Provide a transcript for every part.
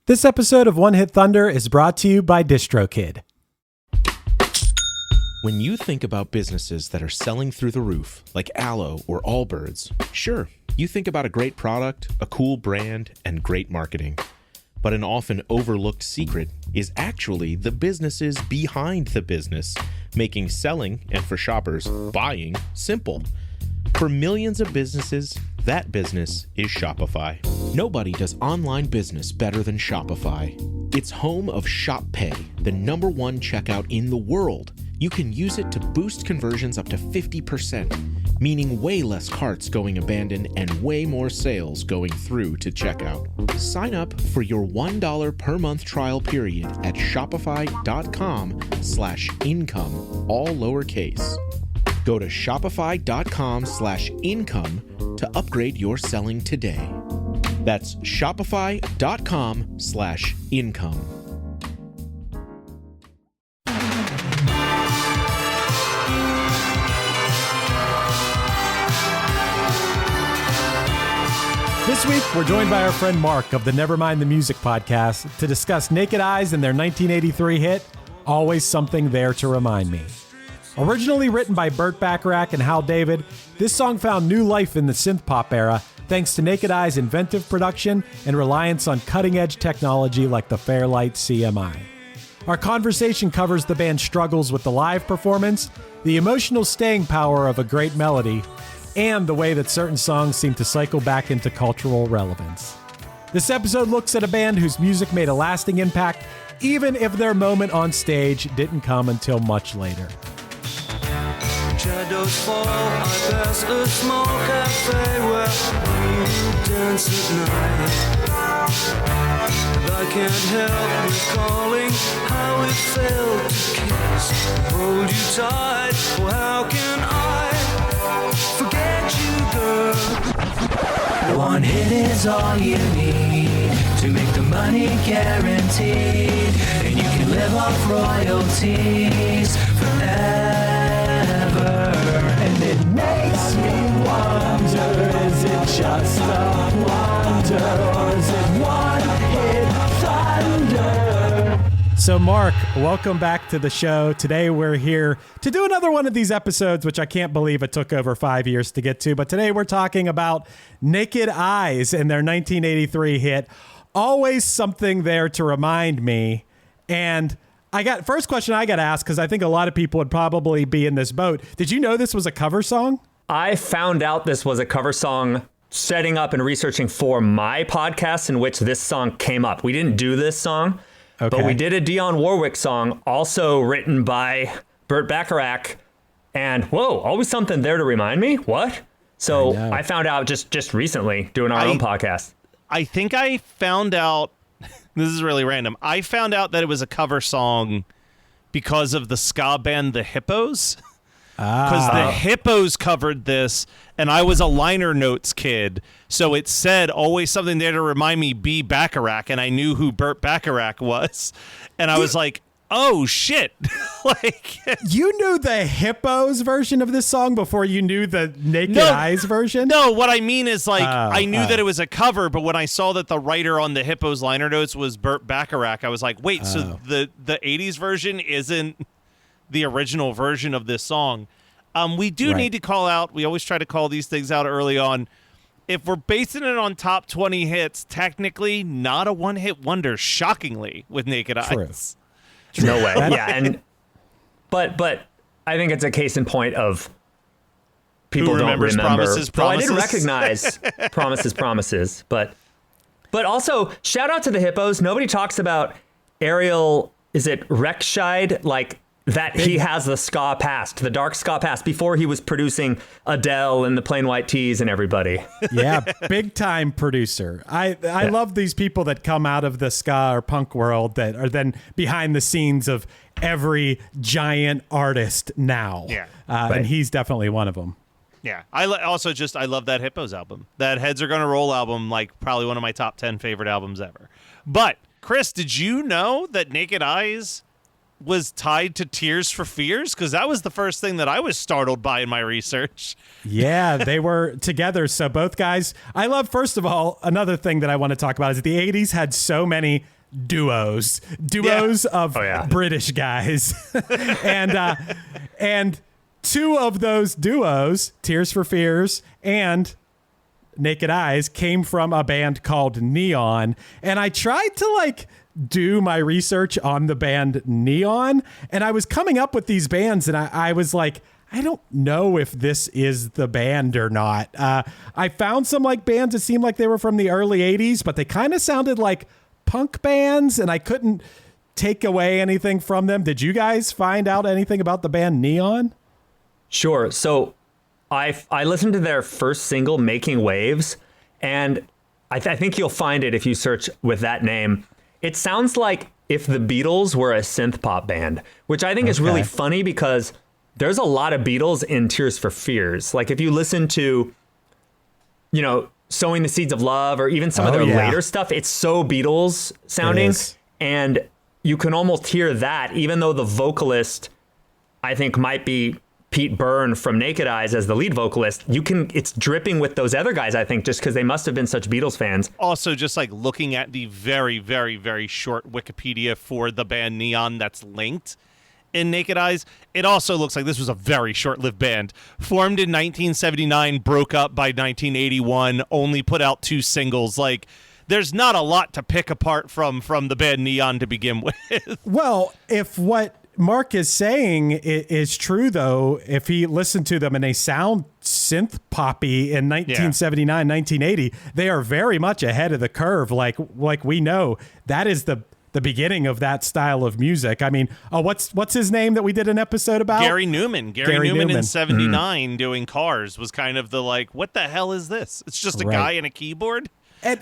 This episode of One Hit Thunder is brought to you by DistroKid. When you think about businesses that are selling through the roof, like Aloe or Allbirds, sure, you think about a great product, a cool brand, and great marketing. But an often overlooked secret is actually the businesses behind the business, making selling, and for shoppers, buying, simple. For millions of businesses, that business is Shopify. Nobody does online business better than Shopify. It's home of Shop Pay, the #1 checkout in the world. You can use it to boost conversions up to 50%, meaning way less carts going abandoned and way more sales going through to checkout. Sign up for your $1 per month trial period at shopify.com/income, all lowercase. Go to shopify.com/income to upgrade your selling today. That's shopify.com/income. This week, we're joined by our friend Mark of the Nevermind the Music podcast to discuss Naked Eyes and their 1983 hit, Always Something There to Remind Me. Originally written by Burt, Bacharach, and Hal David, this song found new life in the synth pop era thanks to Naked Eye's inventive production and reliance on cutting-edge technology like the Fairlight CMI. Our conversation covers the band's struggles with the live performance, the emotional staying power of a great melody, and the way that certain songs seem to cycle back into cultural relevance. This episode looks at a band whose music made a lasting impact, even if their moment on stage didn't come until much later. Shadows fall, I pass a small cafe where we dance at night. And I can't help recalling how it felt to kiss, hold you tight. Well, how can I forget you, girl? One hit is all you need to make the money guaranteed, and you can live off royalties forever. And it makes me wonder, is it just a wonder, or is it one hit thunder? So Mark, welcome back to the show. Today we're here to do another one of these episodes, which I can't believe it took over 5 years to get to. But today we're talking about Naked Eyes and their 1983 hit, Always Something There to Remind Me. And first question I got to ask, because I think a lot of people would probably be in this boat. Did you know this was a cover song? I found out this was a cover song setting up and researching for my podcast in which this song came up. We didn't do this song, but we did a Dionne Warwick song, also written by Burt Bacharach. And whoa, Always Something There to Remind Me? What? So I found out just recently doing our own podcast. I think I found out, this is really random, I found out that it was a cover song because of the ska band The Hippos. Because the Hippos covered this, and I was a liner notes kid, so it said Always Something There to Remind Me, B. Bacharach, and I knew who Burt Bacharach was, and I was like, oh shit. Like, you knew the Hippos version of this song before you knew the Naked Eyes version? No, what I mean is, like, I knew that it was a cover, but when I saw that the writer on the Hippos liner notes was Burt Bacharach, I was like, wait, so the 80s version isn't the original version of this song. We do need to call out, we always try to call these things out early on. If we're basing it on top 20 hits, technically not a one-hit wonder, shockingly, with Naked Eyes. No way. Yeah, but I think it's a case in point of people Who don't remembers remember. Promises? Well, I didn't recognize Promises, but also shout out to the Hippos. Nobody talks about Ariel. Is it Rekscheid? Like that he has the ska past, the dark ska past, before he was producing Adele and the Plain White T's and everybody. Yeah, big time producer. I love these people that come out of the ska or punk world that are then behind the scenes of every giant artist now. Yeah. And he's definitely one of them. Yeah. I love that Hippos album. That Heads Are Gonna Roll album, like probably one of my top 10 favorite albums ever. But Chris, did you know that Naked Eyes was tied to Tears for Fears? Because that was the first thing that I was startled by in my research. Yeah, they were together. So both guys, I love, first of all, another thing that I want to talk about is the 80s had so many duos of British guys. and two of those duos, Tears for Fears and Naked Eyes, came from a band called Neon. And I tried to do my research on the band Neon, and I was coming up with these bands, and I was like, I don't know if this is the band or not. I found some bands that seemed like they were from the early 80s, but they kind of sounded like punk bands, and I couldn't take away anything from them. Did you guys find out anything about the band Neon? Sure. So I listened to their first single, Making Waves, and I think you'll find it if you search with that name. It sounds like if the Beatles were a synth pop band, which I think is really funny because there's a lot of Beatles in Tears for Fears. If you listen to, Sowing the Seeds of Love or even some of their later stuff, it's so Beatles sounding. And you can almost hear that, even though the vocalist, I think, might be Pete Byrne from Naked Eyes as the lead vocalist. It's dripping with those other guys, I think, just because they must have been such Beatles fans. Also, just looking at the very, very, very short Wikipedia for the band Neon that's linked in Naked Eyes, it also looks like this was a very short-lived band. Formed in 1979, broke up by 1981, only put out 2 singles. There's not a lot to pick apart from the band Neon to begin with. Well, if what Mark is saying is true, though, if he listened to them and they sound synth poppy in 1979, 1980, they are very much ahead of the curve. Like we know that is the beginning of that style of music. I mean, what's his name that we did an episode about? Gary Newman. Gary Newman in 79 doing Cars was kind of the what the hell is this? It's just a guy and a keyboard. And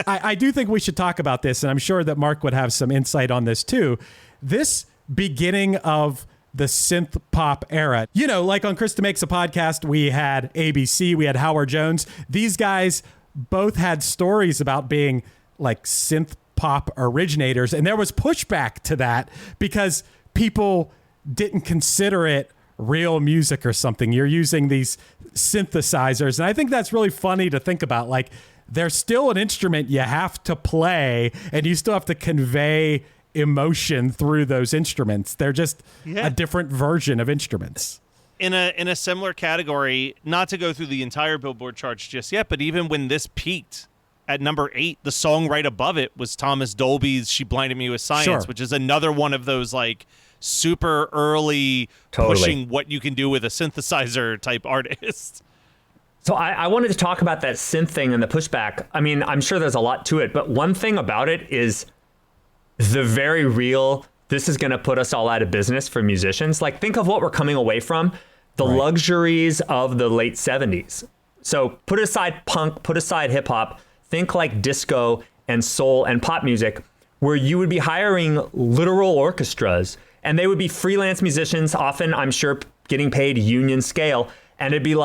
I do think we should talk about this, and I'm sure that Mark would have some insight on this too. This beginning of the synth pop era, on Krista Makes a Podcast, we had ABC, we had Howard Jones. These guys both had stories about being synth pop originators, and there was pushback to that because people didn't consider it real music or something. You're using these synthesizers, and I think that's really funny to think about. There's still an instrument you have to play, and you still have to convey emotion through those instruments. They're just a different version of instruments. In a similar category, not to go through the entire Billboard charts just yet, but even when this peaked at number 8, the song right above it was Thomas Dolby's She Blinded Me with Science, which is another one of those super early pushing what you can do with a synthesizer type artist. So I wanted to talk about that synth thing and the pushback. I mean, I'm sure there's a lot to it, but one thing about it is the very real, this is going to put us all out of business for musicians. Think of what we're coming away from, the luxuries of the late 70s. So put aside punk, put aside hip hop, think disco and soul and pop music, where you would be hiring literal orchestras and they would be freelance musicians, often, I'm sure, getting paid union scale. And it'd be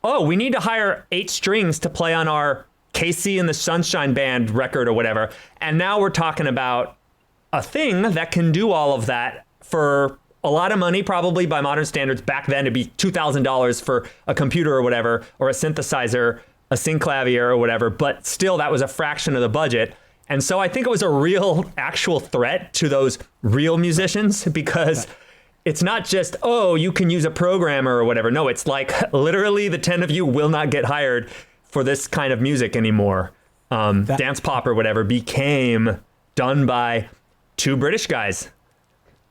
oh, we need to hire 8 strings to play on our Casey and the Sunshine Band record or whatever. And now we're talking about a thing that can do all of that for a lot of money, probably by modern standards. Back then, it'd be $2,000 for a computer or whatever, or a synthesizer, a synclavier or whatever. But still, that was a fraction of the budget. And so I think it was a real actual threat to those real musicians, because it's not just, oh, you can use a programmer or whatever. No, it's literally the 10 of you will not get hired for this kind of music anymore. Dance pop or whatever became done by 2 British guys.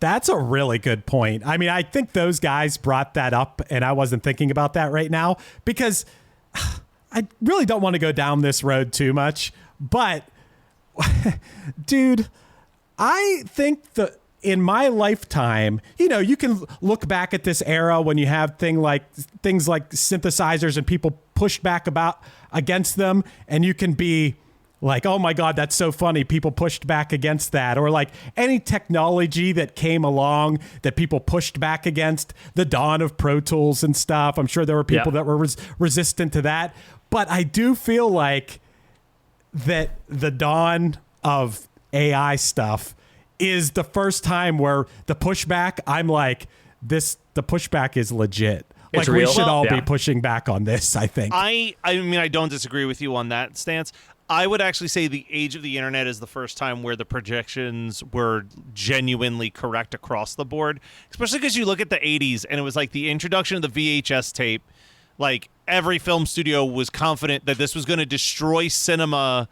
That's a really good point. I mean, I think those guys brought that up, and I wasn't thinking about that right now because I really don't want to go down this road too much. But, dude, I think in my lifetime, you can look back at this era when you have things like synthesizers and people pushed back against them, and you can be oh my God, that's so funny. People pushed back against that. Or any technology that came along that people pushed back against, the dawn of Pro Tools and stuff. I'm sure there were people that were resistant to that. But I do feel that the dawn of AI stuff is the first time where the pushback, I'm the pushback is legit. We should all be pushing back on this, I think. I mean, I don't disagree with you on that stance. I would actually say the age of the internet is the first time where the projections were genuinely correct across the board, especially because you look at the 80s and it was like the introduction of the VHS tape. Like every film studio was confident that this was going to destroy cinema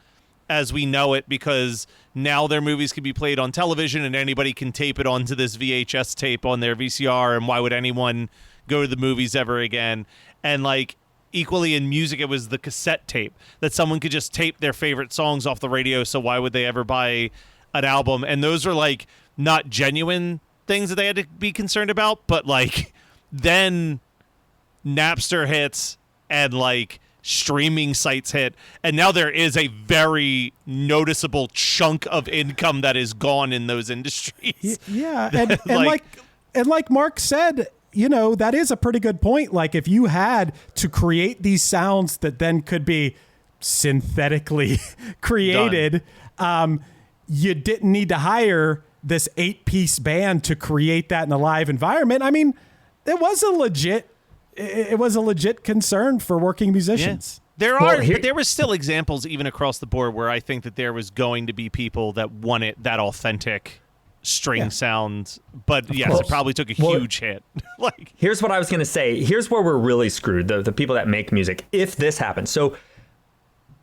as we know it, because now their movies can be played on television and anybody can tape it onto this VHS tape on their VCR, and why would anyone go to the movies ever again? And like equally in music, it was the cassette tape that someone could just tape their favorite songs off the radio, so why would they ever buy an album? And those are like not genuine things that they had to be concerned about, but like then Napster hits and like streaming sites hit, and now there is a very noticeable chunk of income that is gone in those industries. Yeah, and like Mark said, you know, that is a pretty good point. Like if you had to create these sounds that then could be synthetically created, you didn't need to hire this 8-piece band to create that in a live environment. I mean, it was a legit concern for working musicians. Yeah. There was still examples even across the board where I think that there was going to be people that wanted that authentic string sound, but yes, it probably took a huge hit. Like, here's what I was going to say. Here's where we're really screwed, the people that make music, if this happens. So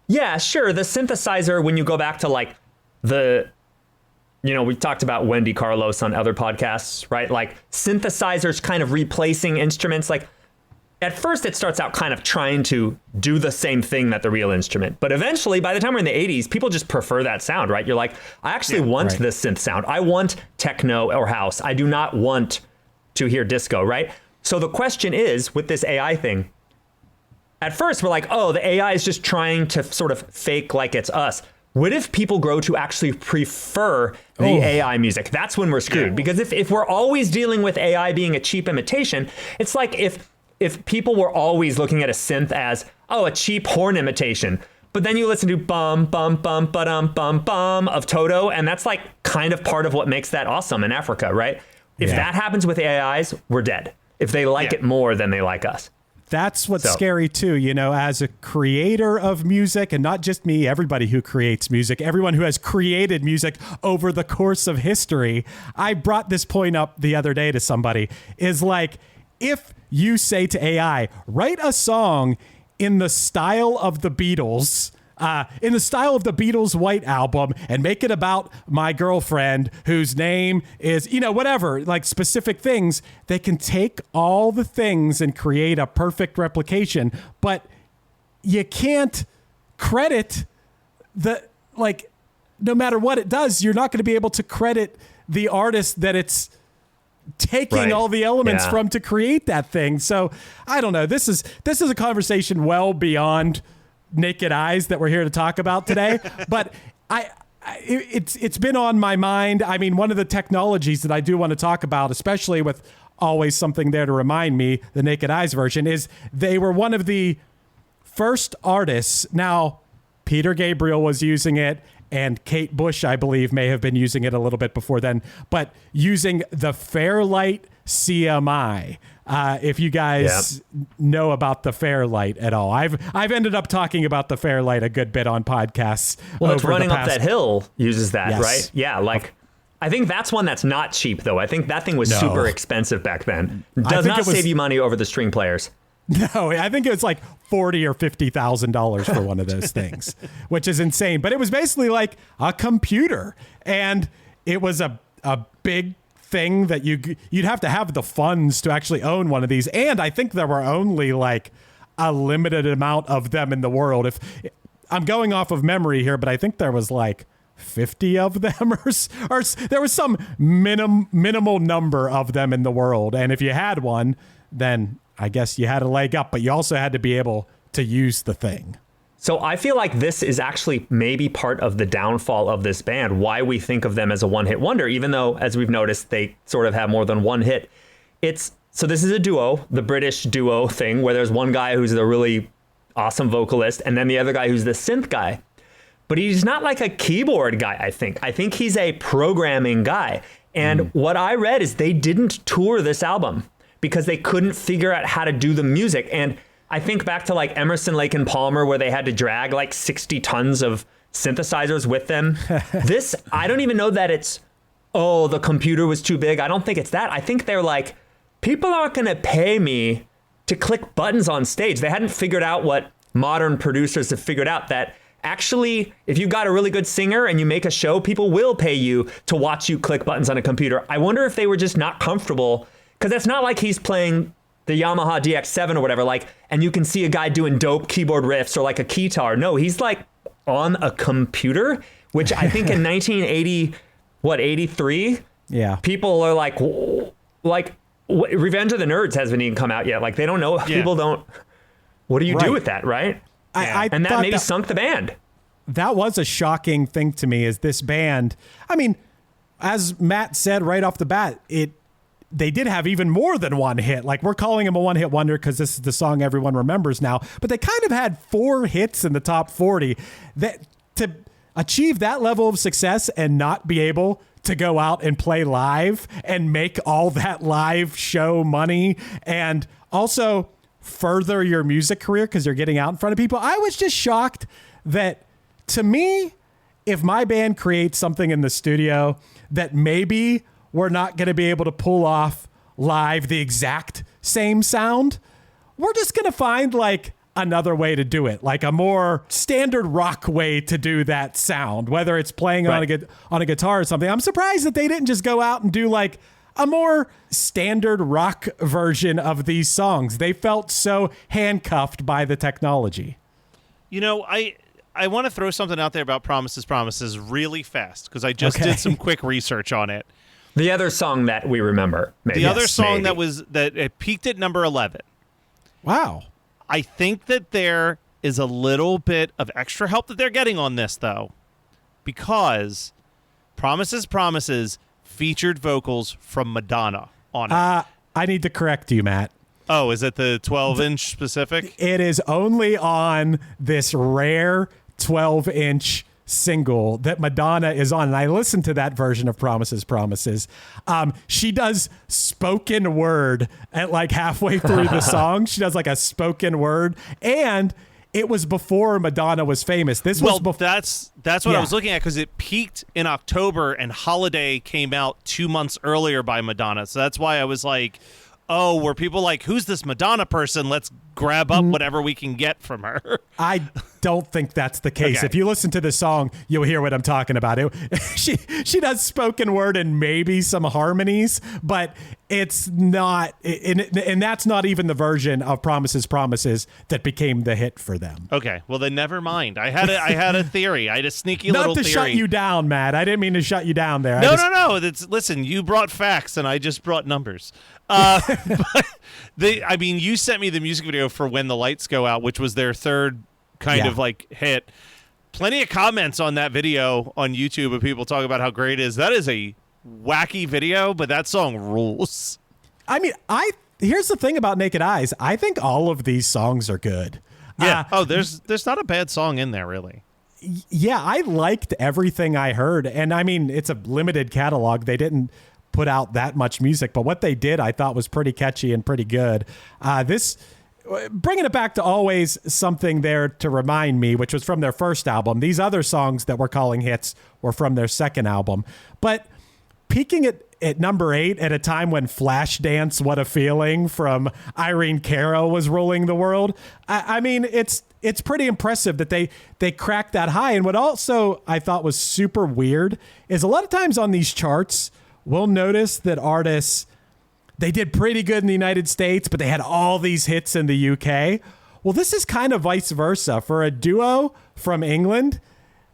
yeah, sure, the synthesizer, when you go back to like we talked about Wendy Carlos on other podcasts, right? Like synthesizers kind of replacing instruments. Like at first it starts out kind of trying to do the same thing that the real instrument. But eventually, by the time we're in the 80s, people just prefer that sound, right? You're like, I actually want this synth sound. I want techno or house. I do not want to hear disco, right? So the question is, with this AI thing, at first we're like, oh, the AI is just trying to sort of fake like it's us. What if people grow to actually prefer the AI music? That's when we're screwed. Because if we're always dealing with AI being a cheap imitation, it's like if people were always looking at a synth as, a cheap horn imitation, but then you listen to bum, bum, bum, ba-dum, bum, bum of Toto, and that's like kind of part of what makes that awesome in Africa, right? If that happens with AIs, we're dead. If they like it more than they like us. That's what's scary too, you know, as a creator of music, and not just me, everybody who creates music, everyone who has created music over the course of history. I brought this point up the other day to somebody, is like, if you say to AI, write a song in the style of the Beatles, White Album, and make it about my girlfriend whose name is, whatever, like specific things, they can take all the things and create a perfect replication, but you can't credit no matter what it does, you're not going to be able to credit the artist that it's taking all the elements from to create that thing. So I don't know. This is a conversation well beyond Naked Eyes that we're here to talk about today. But it's been on my mind. I mean, one of the technologies that I do want to talk about, especially with Always Something There to Remind Me, the Naked Eyes version, is they were one of the first artists. Now, Peter Gabriel was using it, and Kate Bush, I believe, may have been using it a little bit before then, but using the Fairlight CMI. If you guys know about the Fairlight at all, I've ended up talking about the Fairlight a good bit on podcasts. Well, it's Running Up That Hill uses that, right? Yeah, like I think that's one that's not cheap though. I think that thing was super expensive back then. Does not save you money over the string players. No, I think it was like $40,000 or $50,000 for one of those things, which is insane. But it was basically like a computer, and it was a big thing that you'd have to have the funds to actually own one of these. And I think there were only like a limited amount of them in the world. If I'm going off of memory here, but I think there was like 50 of them or there was some minimal number of them in the world. And if you had one, then I guess you had a leg up, but you also had to be able to use the thing. So I feel like this is actually maybe part of the downfall of this band, why we think of them as a one-hit wonder, even though, as we've noticed, they sort of have more than one hit. So this is a duo, the British duo thing, where there's one guy who's the really awesome vocalist, and then the other guy who's the synth guy. But he's not like a keyboard guy, I think. I think he's a programming guy. And what I read is they didn't tour this album because they couldn't figure out how to do the music. And I think back to like Emerson, Lake and Palmer, where they had to drag like 60 tons of synthesizers with them. This, I don't even know that it's, oh, the computer was too big. I don't think it's that. I think they're like, people aren't going to pay me to click buttons on stage. They hadn't figured out what modern producers have figured out, that actually, if you've got a really good singer and you make a show, people will pay you to watch you click buttons on a computer. I wonder if they were just not comfortable, because it's not like he's playing the Yamaha DX7 or whatever, like, and you can see a guy doing dope keyboard riffs or like a keytar. No, he's like on a computer, which I think in 1980, 83? Yeah. People are like Revenge of the Nerds hasn't even come out yet. Like, they don't know. Yeah. People don't. What do you do with that, right? And that maybe sunk the band. That was a shocking thing to me, is this band. I mean, as Matt said right off the bat, they did have even more than one hit. Like, we're calling him a one-hit wonder because this is the song everyone remembers now. But they kind of had 4 hits in the top 40. That to achieve that level of success and not be able to go out and play live and make all that live show money and also further your music career because you're getting out in front of people. I was just shocked that, to me, if my band creates something in the studio that maybe we're not going to be able to pull off live the exact same sound, we're just going to find like another way to do it, like a more standard rock way to do that sound, whether it's playing on a guitar or something. I'm surprised that they didn't just go out and do like a more standard rock version of these songs. They felt so handcuffed by the technology. You know, I want to throw something out there about Promises really fast, because I just did some quick research on it. The other song that we remember. Maybe. The other song that it peaked at number 11. Wow. I think that there is a little bit of extra help that they're getting on this, though, because Promises featured vocals from Madonna on it. I need to correct you, Matt. Oh, is it the 12-inch specific? It is only on this rare 12-inch single that Madonna is on. And I listened to that version of Promises. She does spoken word at like halfway through the song. She does like a spoken word. And it was before Madonna was famous. This was before. That's what I was looking at, because it peaked in October and Holiday came out 2 months earlier by Madonna. So that's why I was like, oh, were people like, who's this Madonna person? Let's grab up whatever we can get from her. I don't think that's the case. Okay. If you listen to the song, you'll hear what I'm talking about. She does spoken word and maybe some harmonies, but it's not, and that's not even the version of Promises that became the hit for them. Okay, well then never mind. I had a theory. I had a sneaky little theory. Not to shut you down, Matt. I didn't mean to shut you down there. No. Listen, you brought facts and I just brought numbers. But you sent me the music video for When the Lights Go Out, which was their third kind of like hit. Plenty of comments on that video on YouTube of people talking about how great it is. That is a wacky video, but that song rules. I mean, here's the thing about Naked Eyes. I think all of these songs are good. Yeah. There's not a bad song in there, really. Yeah, I liked everything I heard. And I mean, it's a limited catalog. They didn't put out that much music, but what they did I thought was pretty catchy and pretty good. Bringing it back to Always Something There to Remind Me, which was from their first album. These other songs that we're calling hits were from their second album. But peaking at number 8 at a time when Flashdance, What a Feeling from Irene Cara was ruling the world. I mean, it's pretty impressive that they cracked that high. And what also I thought was super weird is a lot of times on these charts, we'll notice that artists, they did pretty good in the United States, but they had all these hits in the UK. Well, this is kind of vice versa. For a duo from England,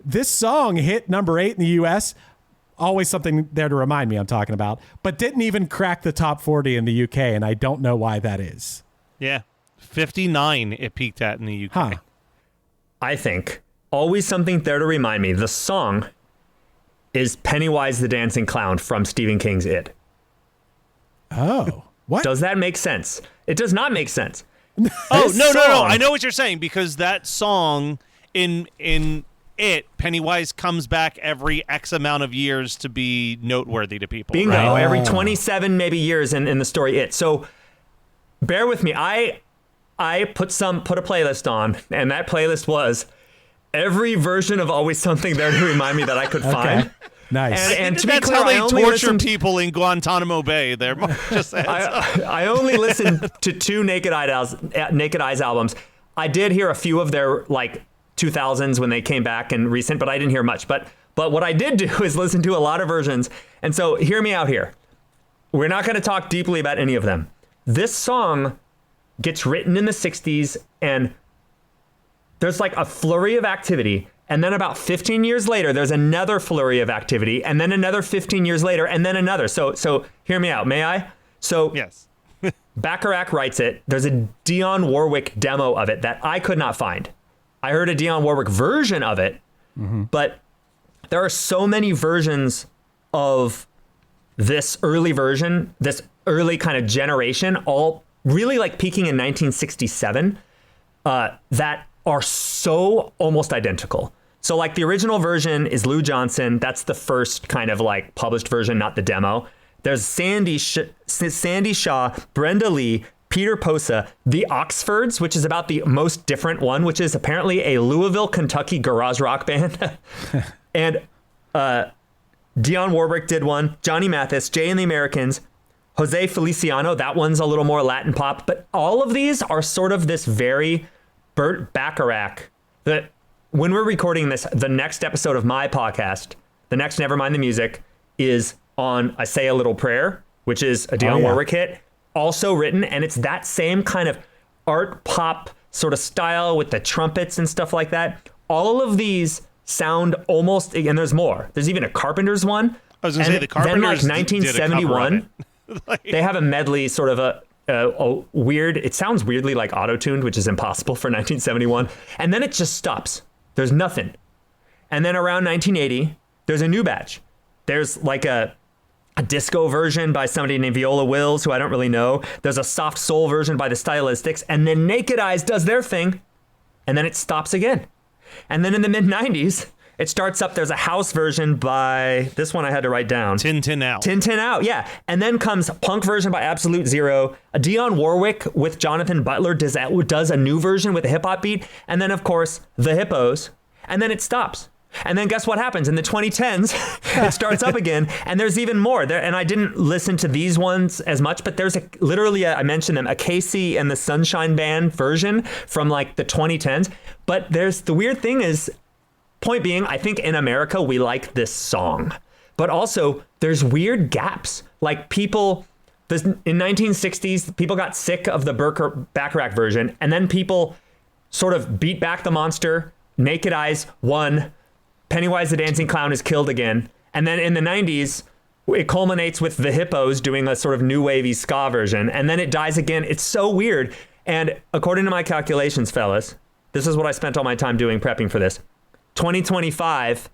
this song hit number 8 in the US. Always Something There to Remind Me I'm talking about, but didn't even crack the top 40 in the UK, and I don't know why that is. Yeah, 59 it peaked at in the UK. Huh. I think Always Something There to Remind Me, the song, is Pennywise the Dancing Clown from Stephen King's It. Oh, what? Does that make sense? It does not make sense. No. I know what you're saying, because that song in It, Pennywise comes back every X amount of years to be noteworthy to people. Bingo. Right? Every 27 maybe years in the story It. So bear with me. I put a playlist on, and that playlist was every version of Always Something There to Remind Me that I could find. Nice. And to That's be clear, how they I only torture people in Guantanamo Bay. They're just I only listened to 2 Naked Eyes albums. I did hear a few of their like 2000s when they came back and recent, but I didn't hear much. But what I did do is listen to a lot of versions. And so hear me out here. We're not going to talk deeply about any of them. This song gets written in the 60s, and there's like a flurry of activity. And then about 15 years later, there's another flurry of activity, and then another 15 years later, and then another. So hear me out. May I? So yes. Bacharach writes it. There's a Dionne Warwick demo of it that I could not find. I heard a Dionne Warwick version of it, but there are so many versions of this early version, this early kind of generation, all really like peaking in 1967, that are so almost identical. So like the original version is Lou Johnson. That's the first kind of like published version, not the demo. There's Sandy Shaw, Brenda Lee, Peter Posa, The Oxfords, which is about the most different one, which is apparently a Louisville, Kentucky garage rock band. And Dionne Warwick did one, Johnny Mathis, Jay and the Americans, Jose Feliciano, that one's a little more Latin pop. But all of these are sort of this very Burt Bacharach, that when we're recording this, the next episode of my podcast, the next Nevermind the Music, is on I Say a Little Prayer, which is a Dionne Warwick hit, also written, and it's that same kind of art pop sort of style with the trumpets and stuff like that. All of these sound almost, and there's more. There's even a Carpenters one. I was going to say the Carpenters then like 1971, they have a medley, sort of a weird, it sounds weirdly like auto-tuned, which is impossible for 1971. And then it just stops. There's nothing. And then around 1980, there's a new batch. There's like a disco version by somebody named Viola Wills, who I don't really know. There's a soft soul version by the Stylistics. And then Naked Eyes does their thing. And then it stops again. And then in the mid-90s, it starts up. There's a house version by, this one I had to write down. Tin Tin Out. Tin Tin Out, yeah. And then comes a punk version by Absolute Zero. A Dionne Warwick with Jonathan Butler does a new version with a hip-hop beat. And then, of course, the Hippos. And then it stops. And then guess what happens? In the 2010s, it starts up again, and there's even more. And I didn't listen to these ones as much, but there's I mentioned them, a Casey and the Sunshine Band version from like the 2010s. But the weird thing is, point being, I think in America, we like this song. But also, there's weird gaps. Like in 1960s, people got sick of the Bacharach version, and then people sort of beat back the monster. Naked Eyes won. Pennywise the Dancing Clown is killed again. And then in the 90s, it culminates with the Hippos doing a sort of new wavy ska version. And then it dies again. It's so weird. And according to my calculations, fellas, this is what I spent all my time doing prepping for this. 2025,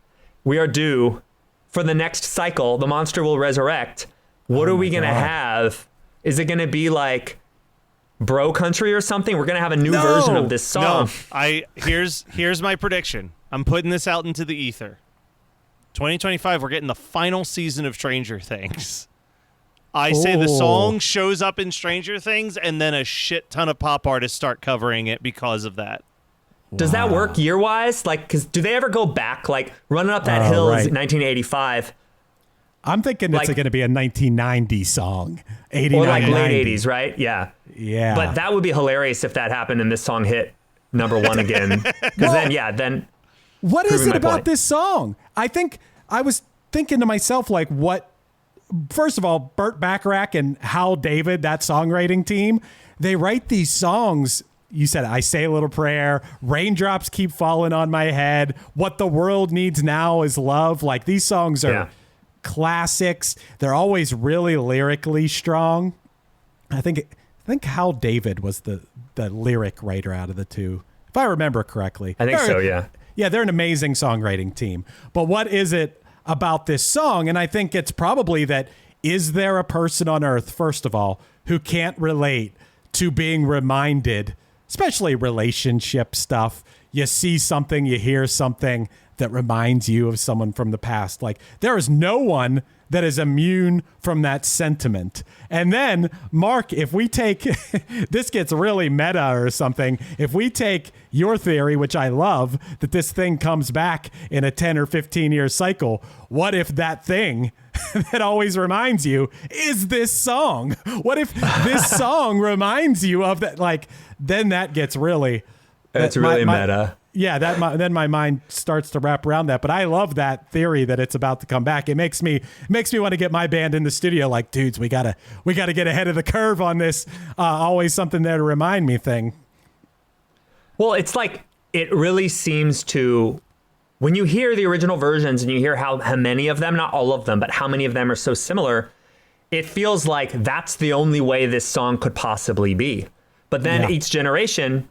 we are due for the next cycle. The monster will resurrect. What are we going to have? Is it going to be like Bro Country or something? We're going to have a new version of this song. No, here's my prediction. I'm putting this out into the ether. 2025, we're getting the final season of Stranger Things. I say the song shows up in Stranger Things, and then a shit ton of pop artists start covering it because of that. Does that work year-wise? Like, because do they ever go back? Like, Running Up That Hill is 1985. I'm thinking it's going to be a 1990 song. 89, or like 90. late 80s, right? Yeah. Yeah. But that would be hilarious if that happened and this song hit number one again. Because then... What is it about this song? I think I was thinking to myself, like, first of all, Burt Bacharach and Hal David, that songwriting team, they write these songs. You said, I Say a Little Prayer, Raindrops Keep Falling on My Head, What the World Needs Now is Love. Like, these songs are classics. They're always really lyrically strong. I think Hal David was the lyric writer out of the two, if I remember correctly. I think so, yeah. Yeah, they're an amazing songwriting team. But what is it about this song? And I think it's probably that, is there a person on earth, first of all, who can't relate to being reminded, especially relationship stuff? You see something, you hear something that reminds you of someone from the past. Like, there is no one that is immune from that sentiment. And then, Mark, if we take, this gets really meta or something, if we take your theory, which I love, that this thing comes back in a 10 or 15 year cycle, what if that thing that always reminds you is this song? What if this song reminds you of that? Like, then that gets really... It's really meta. Yeah, then my mind starts to wrap around that. But I love that theory that it's about to come back. It makes me want to get my band in the studio. Like, dudes, we gotta get ahead of the curve on this. Always something there to remind me thing. Well, it's like it really seems to, when you hear the original versions and you hear how many of them, not all of them, but how many of them are so similar, it feels like that's the only way this song could possibly be. But then each generation,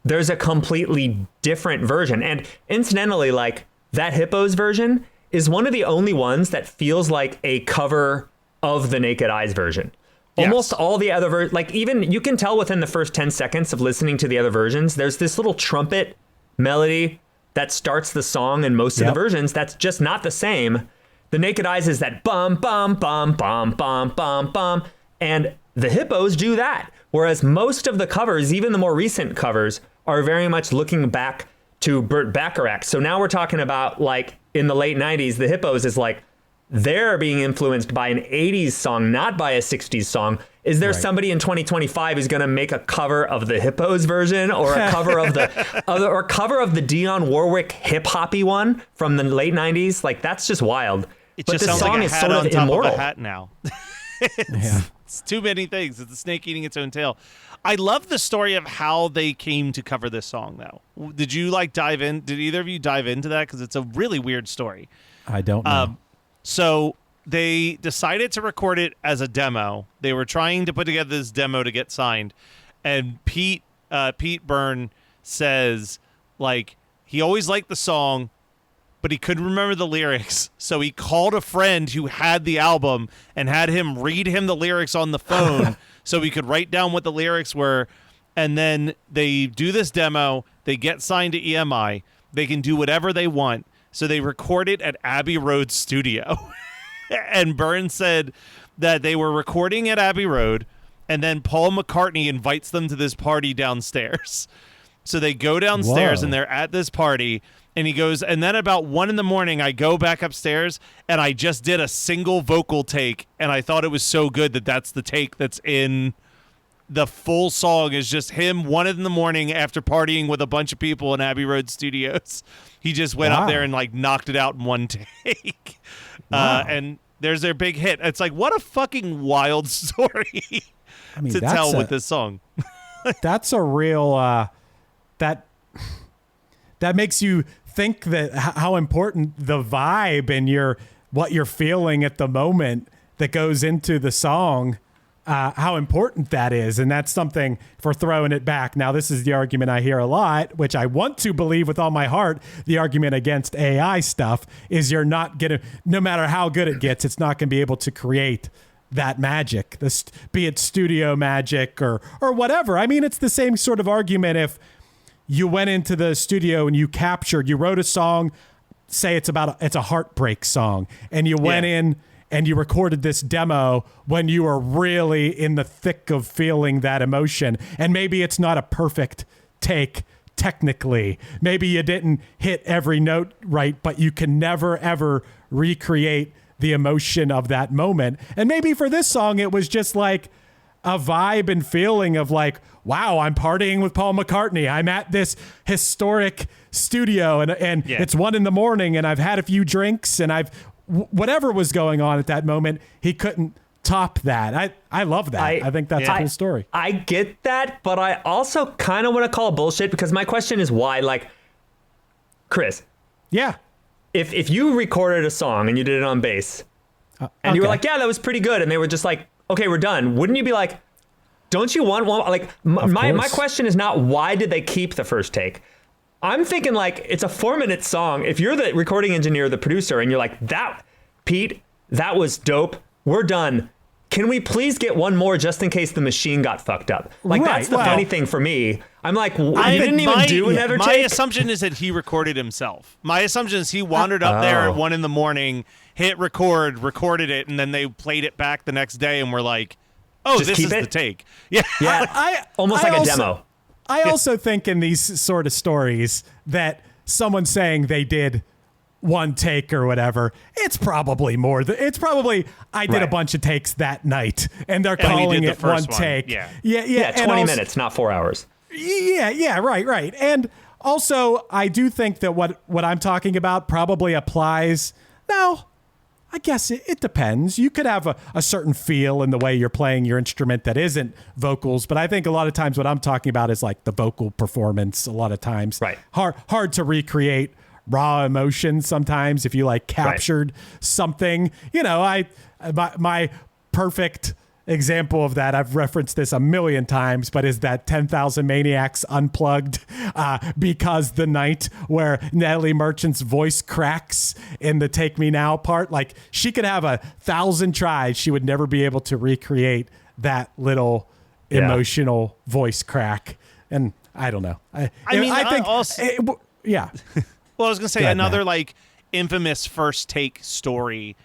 there's a completely different version. And incidentally, like, that Hippos version is one of the only ones that feels like a cover of the Naked Eyes version. Yes. Almost all the other like, even you can tell within the first 10 seconds of listening to the other versions, there's this little trumpet melody that starts the song in most of the versions that's just not the same. The Naked Eyes is that bum, bum, bum, bum, bum, bum, bum. And the Hippos do that. Whereas most of the covers, even the more recent covers, are very much looking back to Burt Bacharach. So now we're talking about, like, in the late 90s, the Hippos is like, they're being influenced by an 80s song, not by a 60s song. Is there somebody in 2025 who's going to make a cover of the Hippos version, or a cover of the or cover of the Dionne Warwick hip hoppy one from the late 90s? Like, that's just wild. It but just the sounds song like a is hat sort of on top immortal. of a hat now. It's too many things. It's a snake eating its own tail. I love the story of how they came to cover this song, though. Did you dive in? Did either of you dive into that? Because it's a really weird story. I don't know. So they decided to record it as a demo. They were trying to put together this demo to get signed, and Pete Byrne says, like, he always liked the song, but he couldn't remember the lyrics. So he called a friend who had the album and had him read him the lyrics on the phone so he could write down what the lyrics were. And then they do this demo. They get signed to EMI. They can do whatever they want. So they record it at Abbey Road Studio. And Byrne said that they were recording at Abbey Road, and then Paul McCartney invites them to this party downstairs. So they go downstairs and they're at this party, and he goes, and then about 1 a.m, I go back upstairs and I just did a single vocal take, and I thought it was so good that that's the take that's in the full song, is just him 1 a.m. after partying with a bunch of people in Abbey Road Studios. He just went up there and knocked it out in one take. And there's their big hit. It's like, what a fucking wild story to tell with this song. That's a real that makes you think that how important the vibe and what you're feeling at the moment that goes into the song, how important that is. And that's something for throwing it back. Now, this is the argument I hear a lot, which I want to believe with all my heart. The argument against AI stuff is you're not going to, no matter how good it gets, it's not going to be able to create that magic, be it studio magic or whatever. I mean, it's the same sort of argument if you went into the studio and you wrote a song, say it's a heartbreak song, and you went in and you recorded this demo when you were really in the thick of feeling that emotion. And maybe it's not a perfect take technically. Maybe you didn't hit every note right, but you can never, ever recreate the emotion of that moment. And maybe for this song, it was just like a vibe and feeling of like, wow, I'm partying with Paul McCartney. I'm at this historic studio and it's 1 a.m. and I've had a few drinks and whatever was going on at that moment, he couldn't top that. I love that. I think that's a cool story. I get that, but I also kind of want to call it bullshit, because my question is why, like, Chris. Yeah. If you recorded a song and you did it on bass and you were like, yeah, that was pretty good, and they were just like, okay, we're done, wouldn't you be like, don't you want one? Like, my question is not why did they keep the first take? I'm thinking, like, it's a 4-minute song. If you're the recording engineer, the producer, and you're like, Pete, that was dope. We're done. can we please get one more just in case the machine got fucked up? Like, Right, that's the well- funny thing for me. I'm like, he I didn't think even do another my take? assumption is that he recorded himself. My assumption is he wandered up there at 1 a.m, hit record, recorded it, and then they played it back the next day and were like, oh, Just this keep is it? the take. Yeah. Yeah, almost like a demo. I also think in these sort of stories that someone saying they did one take or whatever, it's probably more. It's probably I did a Right. bunch of takes that night, and they're And he calling did the it one first one. take. Yeah. yeah. 20 minutes, not 4 hours. Yeah, right. And also, I do think that what I'm talking about probably applies. Now, I guess it depends. You could have a certain feel in the way you're playing your instrument that isn't vocals, but I think a lot of times what I'm talking about is like the vocal performance a lot of times. Right. Hard to recreate raw emotion sometimes if you like captured something. You know, my perfect example of that, I've referenced this a million times, but is that 10,000 Maniacs Unplugged Because the Night, where Natalie Merchant's voice cracks in the Take Me Now part. Like, she could have 1,000 tries, she would never be able to recreate that little emotional voice crack. And I don't know. I think also, yeah. Well, I was going to say Go ahead, another Matt. like infamous first take story,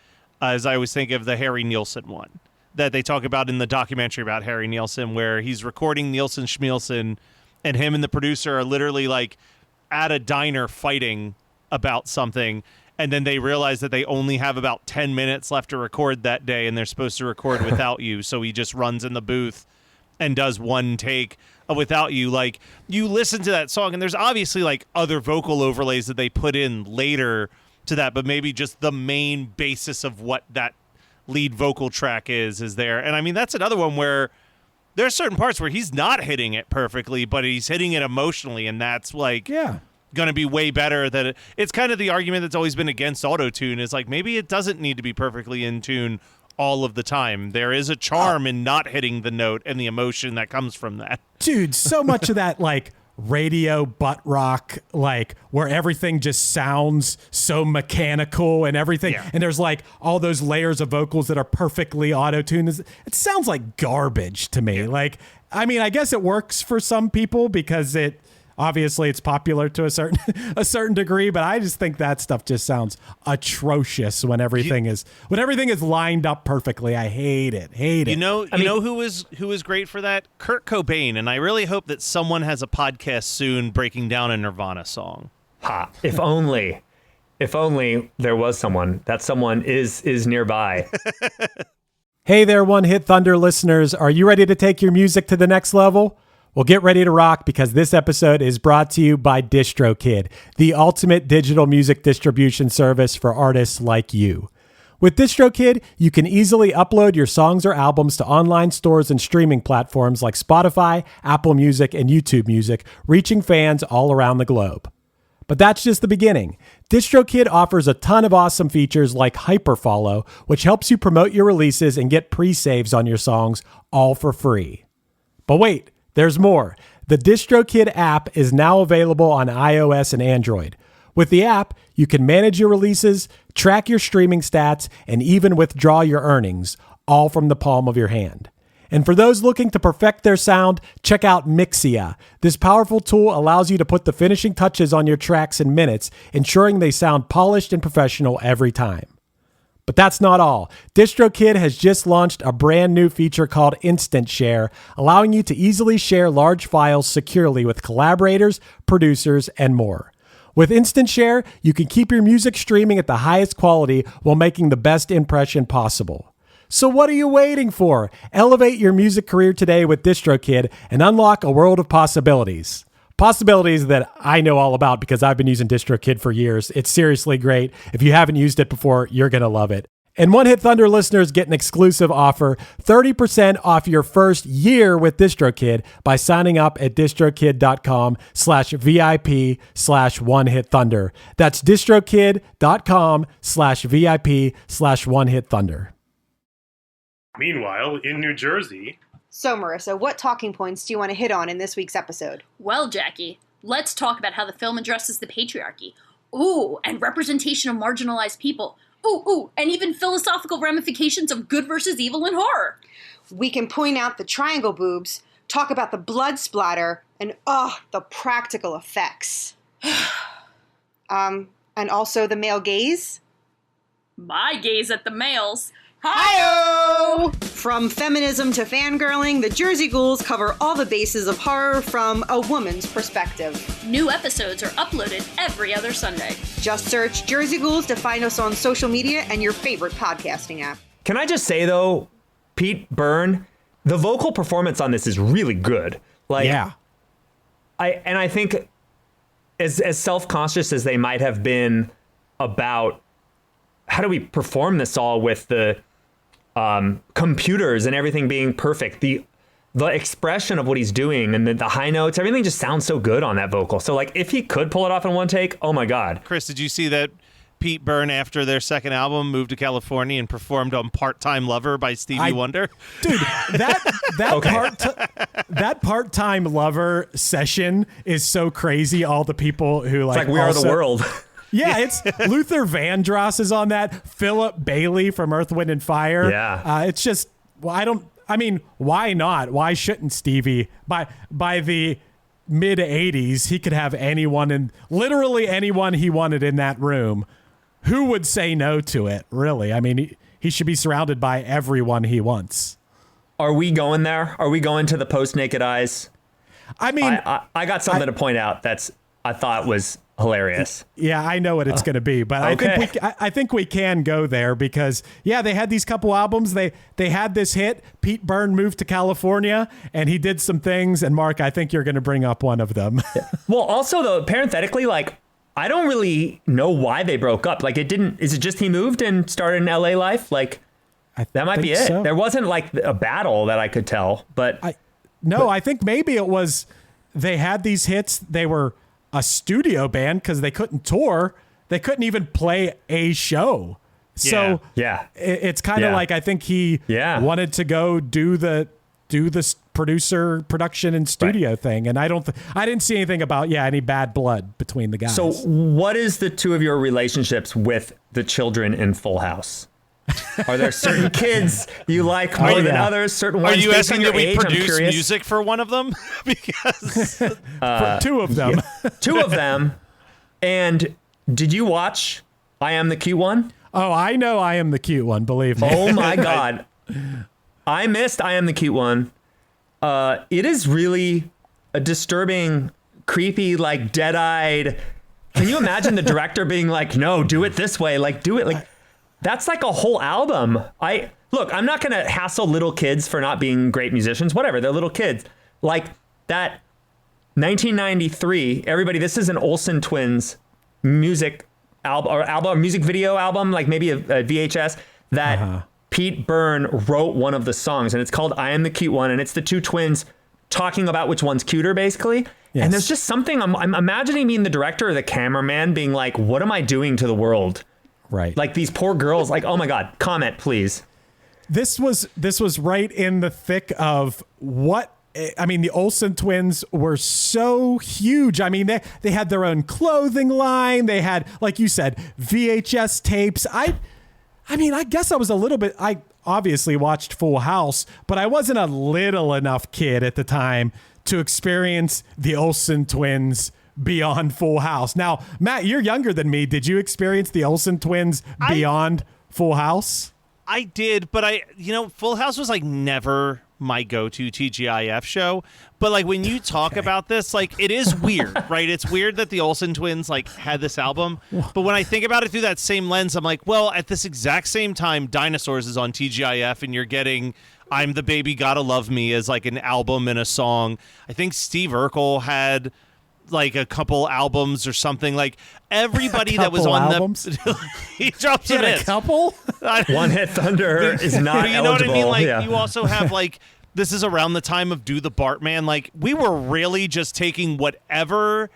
as I always think of the Harry Nilsson one that they talk about in the documentary about Harry Nilsson, where he's recording Nielsen Schmielsen, and him and the producer are literally like at a diner fighting about something, and then they realize that they only have about 10 minutes left to record that day, and they're supposed to record Without You, so he just runs in the booth and does one take of Without You. Like, you listen to that song, and there's obviously like other vocal overlays that they put in later to that, but maybe just the main basis of what that lead vocal track is there. And I mean, that's another one where there are certain parts where he's not hitting it perfectly, but he's hitting it emotionally, and that's like going to be way better than it. It's kind of the argument that's always been against auto-tune, is like, maybe it doesn't need to be perfectly in tune all of the time. There is a charm in not hitting the note and the emotion that comes from that. Dude, so much of that like radio butt rock, like where everything just sounds so mechanical and everything, and there's like all those layers of vocals that are perfectly auto-tuned. It sounds like garbage to me. Like, I mean, I guess it works for some people because it obviously it's popular to a certain degree, but I just think that stuff just sounds atrocious when everything is lined up perfectly. I hate it. You know who was great for that? Kurt Cobain, and I really hope that someone has a podcast soon breaking down a Nirvana song. Ha! If only there was someone. That someone is nearby. Hey there, One Hit Thunder listeners. Are you ready to take your music to the next level? Well, get ready to rock, because this episode is brought to you by DistroKid, the ultimate digital music distribution service for artists like you. With DistroKid, you can easily upload your songs or albums to online stores and streaming platforms like Spotify, Apple Music, and YouTube Music, reaching fans all around the globe. But that's just the beginning. DistroKid offers a ton of awesome features like Hyperfollow, which helps you promote your releases and get pre-saves on your songs, all for free. But wait, there's more. The DistroKid app is now available on iOS and Android. With the app, you can manage your releases, track your streaming stats, and even withdraw your earnings, all from the palm of your hand. And for those looking to perfect their sound, check out Mixia. This powerful tool allows you to put the finishing touches on your tracks in minutes, ensuring they sound polished and professional every time. But that's not all. DistroKid has just launched a brand new feature called Instant Share, allowing you to easily share large files securely with collaborators, producers, and more. With Instant Share, you can keep your music streaming at the highest quality while making the best impression possible. So what are you waiting for? Elevate your music career today with DistroKid and unlock a world of possibilities. Possibilities that I know all about because I've been using DistroKid for years. It's seriously great. If you haven't used it before, you're going to love it. And One Hit Thunder listeners get an exclusive offer, 30% off your first year with DistroKid by signing up at distrokid.com/VIP/OneHitThunder. That's distrokid.com/VIP/OneHitThunder. Meanwhile, in New Jersey... So, Marissa, what talking points do you want to hit on in this week's episode? Well, Jackie, let's talk about how the film addresses the patriarchy. Ooh, and representation of marginalized people. Ooh, and even philosophical ramifications of good versus evil in horror. We can point out the triangle boobs, talk about the blood splatter, and the practical effects. And also the male gaze. My gaze at the males. Hi-oh! From feminism to fangirling, the Jersey Ghouls cover all the bases of horror from a woman's perspective. New episodes are uploaded every other Sunday. Just search Jersey Ghouls to find us on social media and your favorite podcasting app. Can I just say, though, Pete Byrne, the vocal performance on this is really good. Like, yeah. I think as self-conscious as they might have been about how do we perform this all with the computers and everything being perfect, the expression of what he's doing and the high notes, everything just sounds so good on that vocal. So like if he could pull it off in one take, oh my God. Chris, did you see that Pete Byrne, after their second album, moved to California and performed on Part-Time Lover by Stevie Wonder? Dude, that Part-Time Lover session is so crazy. All the people who like We Are the World. Yeah, it's Luther Vandross is on that. Philip Bailey from Earth, Wind, and Fire. Yeah. It's just, well, why not? Why shouldn't Stevie? By the mid 80s, he could have anyone literally anyone he wanted in that room. Who would say no to it, really? I mean, he should be surrounded by everyone he wants. Are we going there? Are we going to the post-Naked Eyes? I mean, I got something to point out I thought was hilarious. Yeah, I know what it's going to be, but okay. I think we can go there because they had these couple albums. They had this hit. Pete Byrne moved to California and he did some things. And Mark, I think you're going to bring up one of them. Well, also though, parenthetically, like I don't really know why they broke up. Like is it just he moved and started an LA life? Like that might be it. So. There wasn't like a battle that I could tell, but I think maybe it was they had these hits. They were a studio band because they couldn't tour. They couldn't even play a show. So it's kind of like I think he wanted to go do the production and studio thing. And I didn't see anything about any bad blood between the guys. So what is the two of your relationships with the children in Full House? Are there certain kids you like more than others? Certain ones? Are you asking that we age? produce music for one of them? Because for two of them. Yeah. Two of them. And did you watch I Am the Cute One? Oh, I know I Am the Cute One, believe me. Oh my God. I missed I Am the Cute One. It is really a disturbing, creepy, like dead-eyed. Can you imagine the director being like, no, do it this way. Like, do it like... That's like a whole album. I'm not going to hassle little kids for not being great musicians. Whatever, they're little kids. Like that 1993, everybody, this is an Olsen Twins music album, music video album, like maybe a VHS that Pete Byrne wrote one of the songs, and it's called I Am the Cute One, and it's the two twins talking about which one's cuter, basically. Yes. And there's just something, I'm imagining being the director or the cameraman being like, what am I doing to the world? Right. Like these poor girls, like, oh my God, comment, please. This was right in the thick of the Olsen twins were so huge. I mean, they had their own clothing line. They had, like you said, VHS tapes. I guess I was I obviously watched Full House, but I wasn't a little enough kid at the time to experience the Olsen twins beyond Full House. Now, Matt, you're younger than me. Did you experience the Olsen twins beyond Full House? I did, but Full House was like never my go-to TGIF show. But like when you talk about this, like it is weird, right? It's weird that the Olsen twins like had this album. But when I think about it through that same lens, I'm like, well, at this exact same time, Dinosaurs is on TGIF and you're getting I'm the Baby Gotta Love Me as like an album and a song. I think Steve Urkel had like a couple albums or something. Like everybody that was on albums? he dropped some hits. A couple? One Hit Thunder is not you know eligible. What I mean? Like you also have like this is around the time of Do the Bartman. Like we were really just taking whatever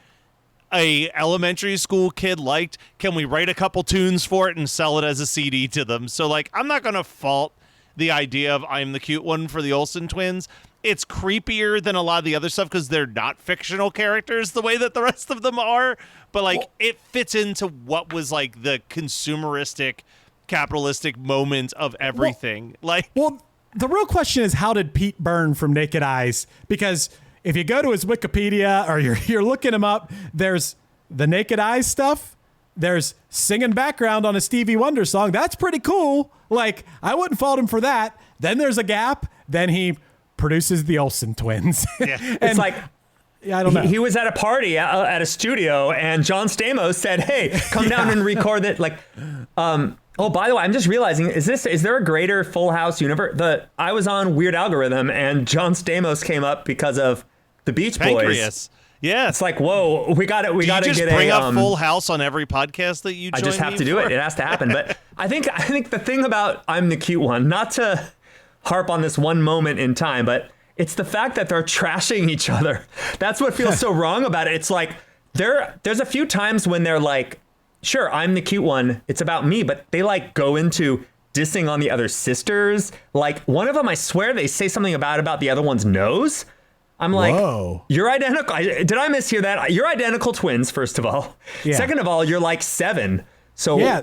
a elementary school kid liked. Can we write a couple tunes for it and sell it as a CD to them? So like I'm not gonna fault the idea of I'm the Cute One for the Olsen twins. It's creepier than a lot of the other stuff because they're not fictional characters the way that the rest of them are. But like it fits into what was like the consumeristic capitalistic moment of everything. Well, the real question is, how did Pete Byrne from Naked Eyes? Because if you go to his Wikipedia or you're looking him up, there's the Naked Eyes stuff. There's singing background on a Stevie Wonder song. That's pretty cool. Like, I wouldn't fault him for that. Then there's a gap. Then he produces the Olsen twins. Yeah. It's like, yeah, I don't know. He was at a party at a studio, and John Stamos said, "Hey, come down and record that." Like, oh, by the way, I'm just realizing, is there a greater Full House universe? I was on Weird Algorithm, and John Stamos came up because of the Beach Boys. Pancreas. Yeah, it's like, whoa, we got it. We got to just get bring up Full House on every podcast that you join. I just have to do it. It has to happen. But I think the thing about I'm the Cute One, not to harp on this one moment in time, but it's the fact that they're trashing each other. That's what feels so wrong about it. It's like there's a few times when they're like, sure, I'm the cute one, it's about me, but they like go into dissing on the other sisters. Like one of them, I swear they say something about the other one's nose. I'm like, whoa, you're identical. Did I mishear that? You're identical twins, first of all. Yeah. Second of all, you're like 7. So yeah,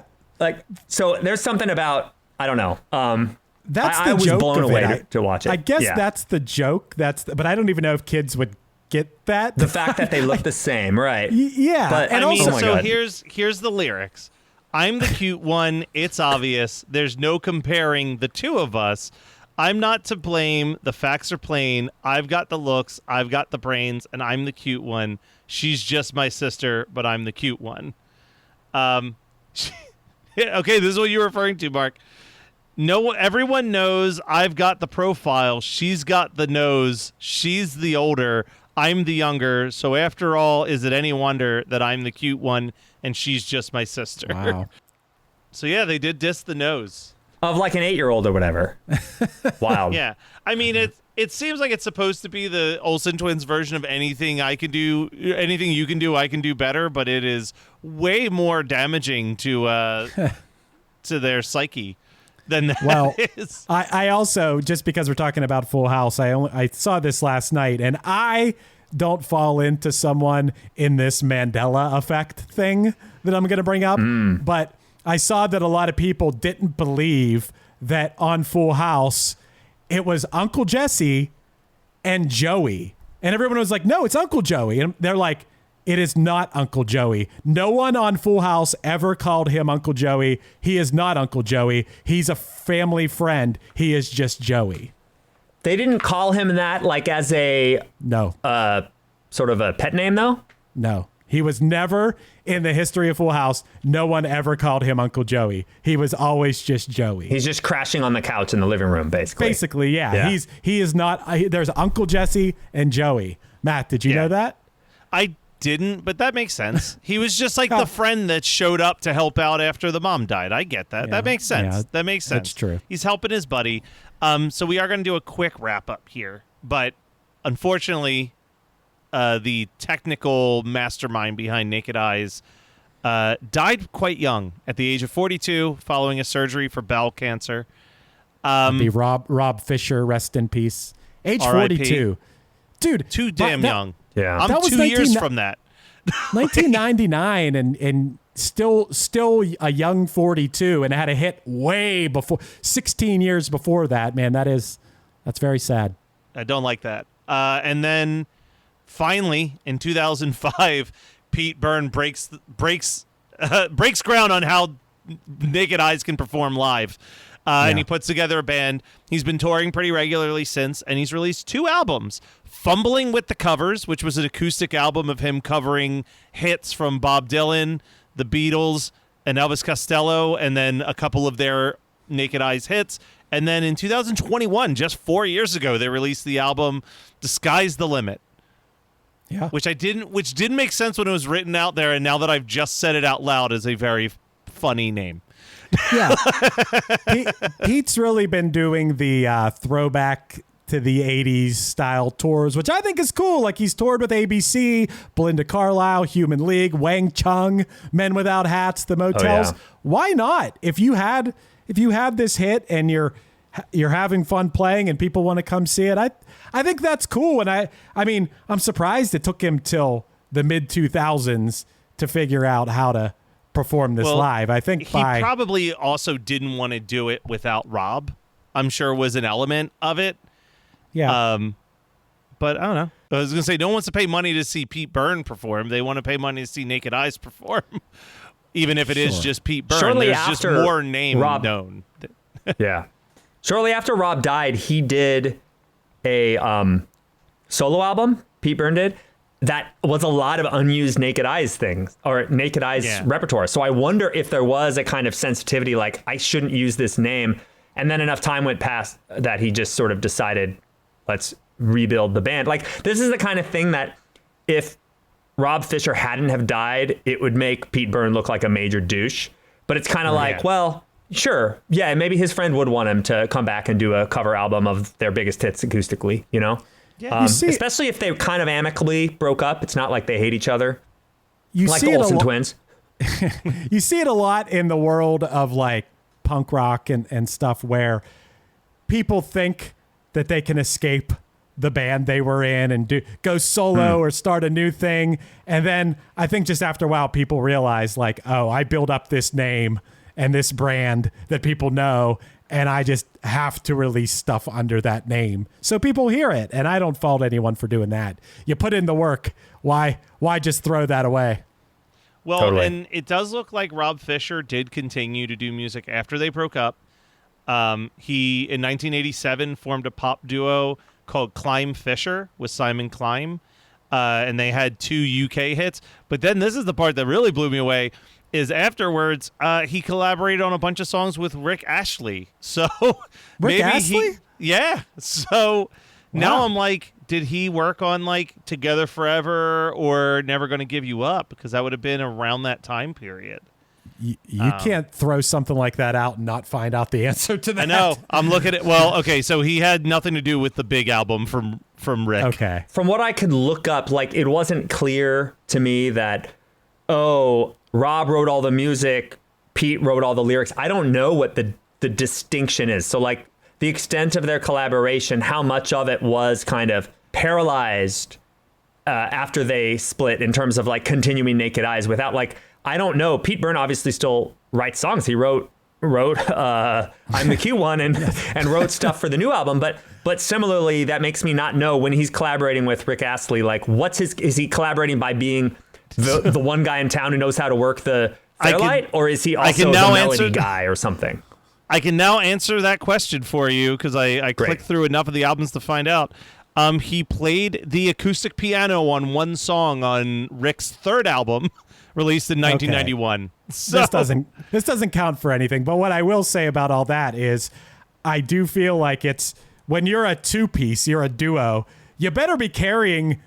so there's something about, I don't know. I was blown away to watch it. I guess that's the joke. But I don't even know if kids would get that. The fact that they look the same, right? Yeah. But I mean, so here's the lyrics. I'm the cute one. It's obvious. There's no comparing the two of us. I'm not to blame. The facts are plain. I've got the looks. I've got the brains, and I'm the cute one. She's just my sister, but I'm the cute one. Okay, this is what you're referring to, Mark. No, everyone knows I've got the profile. She's got the nose. She's the older. I'm the younger. So after all, is it any wonder that I'm the cute one and she's just my sister? Wow. So yeah, they did diss the nose of like an 8-year-old or whatever. Wild. Yeah, I mean it seems like it's supposed to be the Olsen twins version of anything I can do, anything you can do, I can do better. But it is way more damaging to their psyche than that is. I also, just because we're talking about Full House, I saw this last night, and I don't fall into someone in this Mandela effect thing that I'm going to bring up, but I saw that a lot of people didn't believe that on Full House it was Uncle Jesse and Joey, and everyone was like, no, it's Uncle Joey, and they're like, it is not Uncle Joey. No one on Full House ever called him Uncle Joey. He is not Uncle Joey. He's a family friend. He is just Joey. They didn't call him that like as a sort of a pet name, though? No. He was never, in the history of Full House, no one ever called him Uncle Joey. He was always just Joey. He's just crashing on the couch in the living room, basically. Basically, yeah. He is not. There's Uncle Jesse and Joey. Matt, did you know that? I didn't, but that makes sense. He was just like the friend that showed up to help out after the mom died. I get that. That makes sense. Yeah, that makes sense. That's true. He's helping his buddy. So we are going to do a quick wrap up here, but unfortunately, the technical mastermind behind Naked Eyes died quite young, at the age of 42, following a surgery for bowel cancer. Be Rob Fisher, rest in peace. Age 42. Dude. Too damn young. Yeah. I'm 2 years from that. 1999 and still a young 42, and had a hit way before, 16 years before that. Man, that's very sad. I don't like that. And then finally in 2005, Pete Byrne breaks ground on how Naked Eyes can perform live. And he puts together a band. He's been touring pretty regularly since, and he's released 2 albums. Fumbling with the Covers, which was an acoustic album of him covering hits from Bob Dylan, the Beatles, and Elvis Costello, and then a couple of their Naked Eyes hits. And then in 2021, just 4 years ago, they released the album The Sky's the Limit. Yeah. Which didn't make sense when it was written out there, and now that I've just said it out loud, is a very funny name. Yeah. Pete's really been doing the throwback to the 80s style tours, which I think is cool. Like, he's toured with ABC, Belinda Carlisle, Human League, Wang Chung, Men Without Hats, The Motels. Oh, yeah. Why not? If you had this hit and you're having fun playing and people want to come see it, I think that's cool. And I mean, I'm surprised it took him till the mid 2000s to figure out how to perform this live. I think he probably also didn't want to do it without Rob. I'm sure was an element of it. Yeah. But I don't know. I was going to say, no one wants to pay money to see Pete Byrne perform. They want to pay money to see Naked Eyes perform, even if it is just Pete Byrne. Shortly There's after just more name Rob, known. Yeah. Shortly after Rob died, he did a solo album, Pete Byrne did, that was a lot of unused Naked Eyes things, or Naked Eyes repertoire. So I wonder if there was a kind of sensitivity, like, I shouldn't use this name. And then enough time went past that he just sort of decided, let's rebuild the band. Like, this is the kind of thing that if Rob Fisher hadn't have died, it would make Pete Byrne look like a major douche. But it's kind of like, well, sure. Yeah, maybe his friend would want him to come back and do a cover album of their biggest hits acoustically, you know? Yeah. Especially if they kind of amicably broke up. It's not like they hate each other. You like see the Olsen twins. You see it a lot in the world of like punk rock and stuff where people think that they can escape the band they were in and go solo or start a new thing. And then I think just after a while, people realize like, oh, I build up this name and this brand that people know, and I just have to release stuff under that name so people hear it. And I don't fault anyone for doing that. You put in the work. Why just throw that away? Well, Totally. And it does look like Rob Fisher did continue to do music after they broke up. He, in 1987, formed a pop duo called Climb Fisher with Simon Climb, and they had 2 UK hits. But then this is the part that really blew me away, is afterwards he collaborated on a bunch of songs with Rick Astley. So Rick Astley? Yeah. So now I'm like, did he work on like Together Forever or Never Gonna Give You Up? Because that would have been around that time period. You can't throw something like that out and not find out the answer to that. I know. I'm looking at. Well, okay, so he had nothing to do with the big album from Rick. Okay. From what I could look up, like, it wasn't clear to me that, oh, Rob wrote all the music, Pete wrote all the lyrics. I don't know what the distinction is. So, like, the extent of their collaboration, how much of it was kind of paralyzed after they split in terms of, like, continuing Naked Eyes without, like, I don't know. Pete Byrne obviously still writes songs. He wrote I'm the Cute One and wrote stuff for the new album. But similarly, that makes me not know when he's collaborating with Rick Astley, like, is he collaborating by being the one guy in town who knows how to work the Fairlight, or is he also the melody guy or something? I can now answer that question for you because I clicked through enough of the albums to find out. He played the acoustic piano on one song on Rick's third album, released in 1991. Okay. So this doesn't count for anything. But what I will say about all that is, I do feel like it's when you're a two-piece, you're a duo, you better be carrying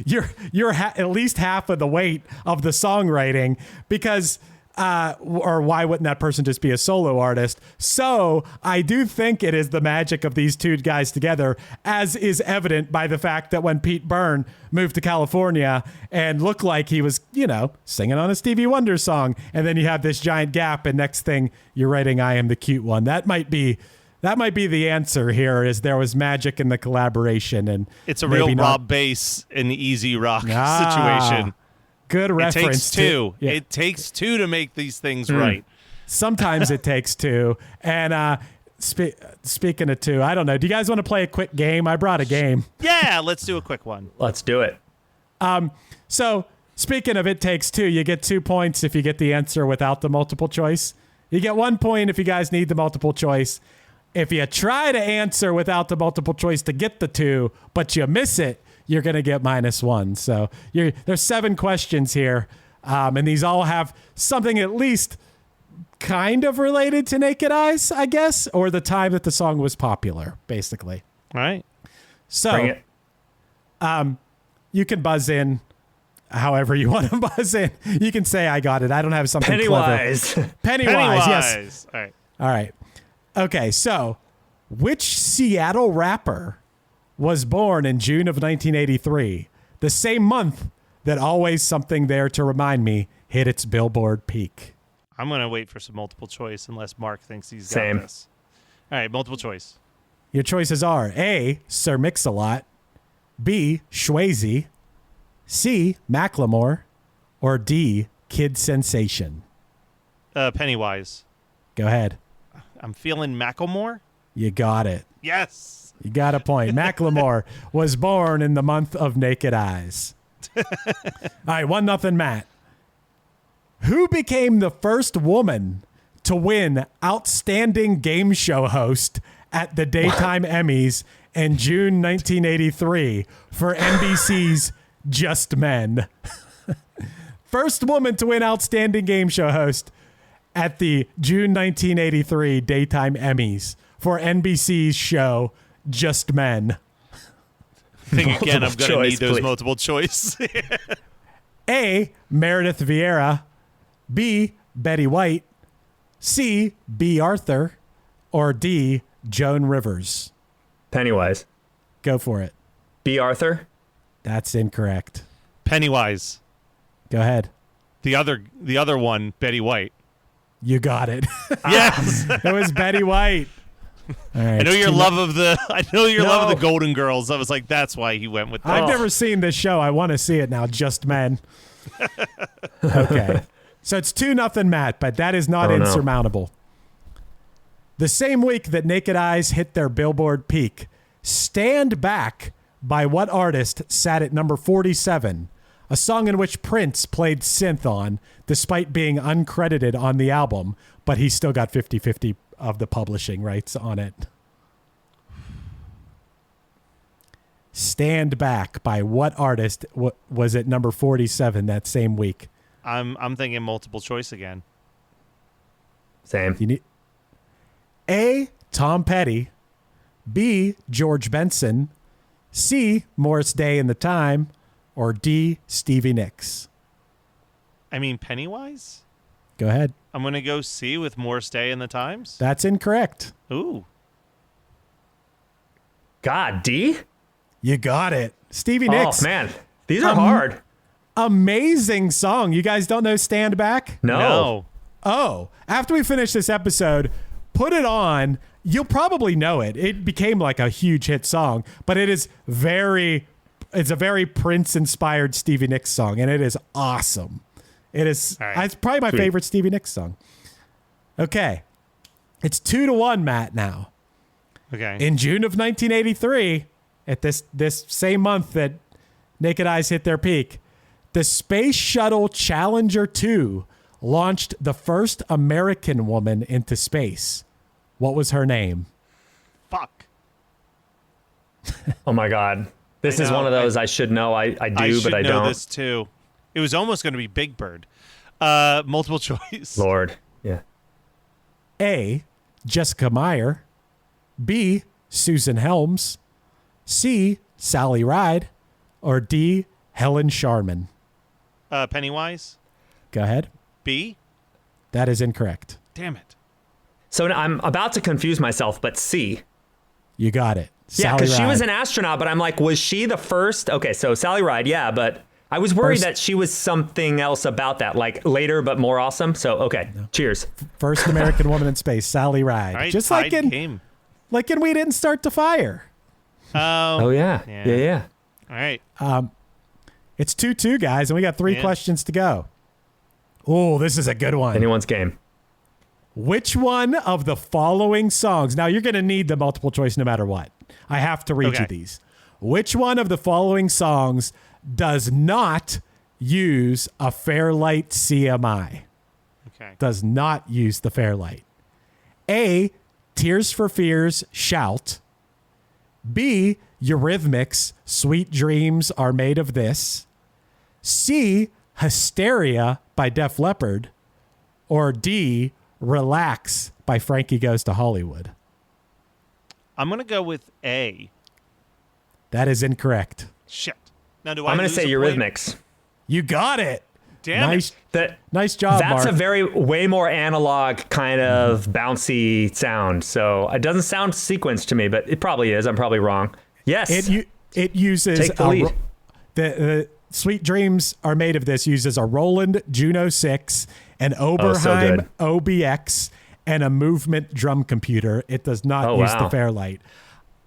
you're at least half of the weight of the songwriting, because or why wouldn't that person just be a solo artist? So I do think it is the magic of these two guys together, as is evident by the fact that when Pete Byrne moved to California and looked like he was, singing on a Stevie Wonder song, and then you have this giant gap, and next thing you're writing I Am the Cute One. That might be the answer here, is there was magic in the collaboration. And it's a real Rob bass and easy rock situation. Good reference. It takes two. It takes two to make these things right. Sometimes it takes two. And speaking of two, I don't know. Do you guys want to play a quick game? I brought a game. Yeah, let's do a quick one. Let's do it. So speaking of It Takes Two, you get 2 points if you get the answer without the multiple choice. You get 1 point if you guys need the multiple choice. If you try to answer without the multiple choice to get the 2, but you miss it, you're going to get -1. So there's 7 questions here, and these all have something at least kind of related to Naked Eyes, I guess, or the time that the song was popular, basically. All right. So Bring it. You can buzz in however you want to buzz in. You can say, I got it. I don't have something Pennywise. clever. Pennywise, yes. All right. All right. Okay, so which Seattle rapper was born in June of 1983, the same month that Always Something There to Remind Me hit its Billboard peak? I'm going to wait for some multiple choice unless Mark thinks he's got this. All right, multiple choice. Your choices are A, Sir Mix-a-Lot, B, Swayze, C, Macklemore, or D, Kid Sensation. Pennywise. Go ahead. I'm feeling Macklemore. You got it. Yes. You got a point. Macklemore was born in the month of naked eyes. All right, 1-0 Matt. Who became the first woman to win Outstanding Game Show Host at the Daytime Emmys in June 1983 for NBC's Just Men? First woman to win Outstanding Game Show Host at the June 1983 Daytime Emmys for NBC's show Just Men. I think again, I'm going to need those please. multiple choice. A. Meredith Vieira. B. Betty White. C. B. Arthur. Or D. Joan Rivers. Pennywise. Go for it. B. Arthur. That's incorrect. Pennywise. Go ahead. The other one, Betty White. You got it. Yes. It was Betty White. All right, I know your love of the love of the No. Golden Girls. I was like, that's why he went with that. I've never seen this show. I want to see it now. Just Men. Okay. So it's 2-0 Matt, but that is not Oh, no. insurmountable. The same week that Naked Eyes hit their Billboard peak, Stand Back by what artist sat at number 47? A song in which Prince played synth on, despite being uncredited on the album, but he still got 50-50 of the publishing rights on it. Stand Back by what artist was at number 47 that same week? I'm thinking multiple choice again. Same. You need A. Tom Petty, B. George Benson, C. Morris Day and the Time, or D. Stevie Nicks. I mean, Pennywise? Go ahead. I'm going to go C with Morris Day and the Times. That's incorrect. Ooh. God, D? You got it. Stevie Nicks. Oh, man. These are hard. Amazing song. You guys don't know Stand Back? No. Oh, after we finish this episode, put it on. You'll probably know it. It became like a huge hit song, but it's a very Prince-inspired Stevie Nicks song, and it is awesome. It is. All right. It's probably my favorite Stevie Nicks song. Okay. It's 2-1, Matt, now. Okay. In June of 1983, at this same month that Naked Eyes hit their peak, the Space Shuttle Challenger 2 launched the first American woman into space. What was her name? Fuck. Oh, my God. This I is know. one of those I should know. I do, but I should know don't. this too. It was almost going to be Big Bird. Multiple choice. Lord. Yeah. A. Jessica Meyer. B. Susan Helms. C. Sally Ride. Or D. Helen Sharman. Pennywise. Go ahead. B. That is incorrect. Damn it. So I'm about to confuse myself, but C. You got it. Yeah, Sally because she was Ride. an astronaut, but I'm like, was she the first? Okay, so Sally Ride, yeah, but I was worried First- that she was something else about that, like later but more awesome. So, okay, cheers. First American woman in space, Sally Ride. All right. Just like tied in game. We didn't start to fire. Oh, yeah. Yeah. Yeah. All right. It's 2-2, guys, and we got 3 Yeah. questions to go. Oh, this is a good one. Anyone's game. Which one of the following songs? Now, you're going to need the multiple choice no matter what. I have to read you Okay. these. Which one of the following songs does not use a Fairlight CMI? Okay. Does not use the Fairlight. A. Tears for Fears, Shout. B. Eurythmics, Sweet Dreams Are Made of This. C. Hysteria by Def Leppard. Or D. Relax by Frankie Goes to Hollywood. I'm going to go with A. That is incorrect. Shit. Now, do I'm I going to say lose a point? Eurythmics. You got it. Damn nice, it. nice job, That's Mark. a way more analog kind of bouncy sound. So it doesn't sound sequenced to me, but it probably is. I'm probably wrong. Yes. It uses Take the lead. The Sweet Dreams Are Made of This uses a Roland Juno 6, an Oberheim good. OBX, and a movement drum computer. It does not Oh, use wow. the Fairlight.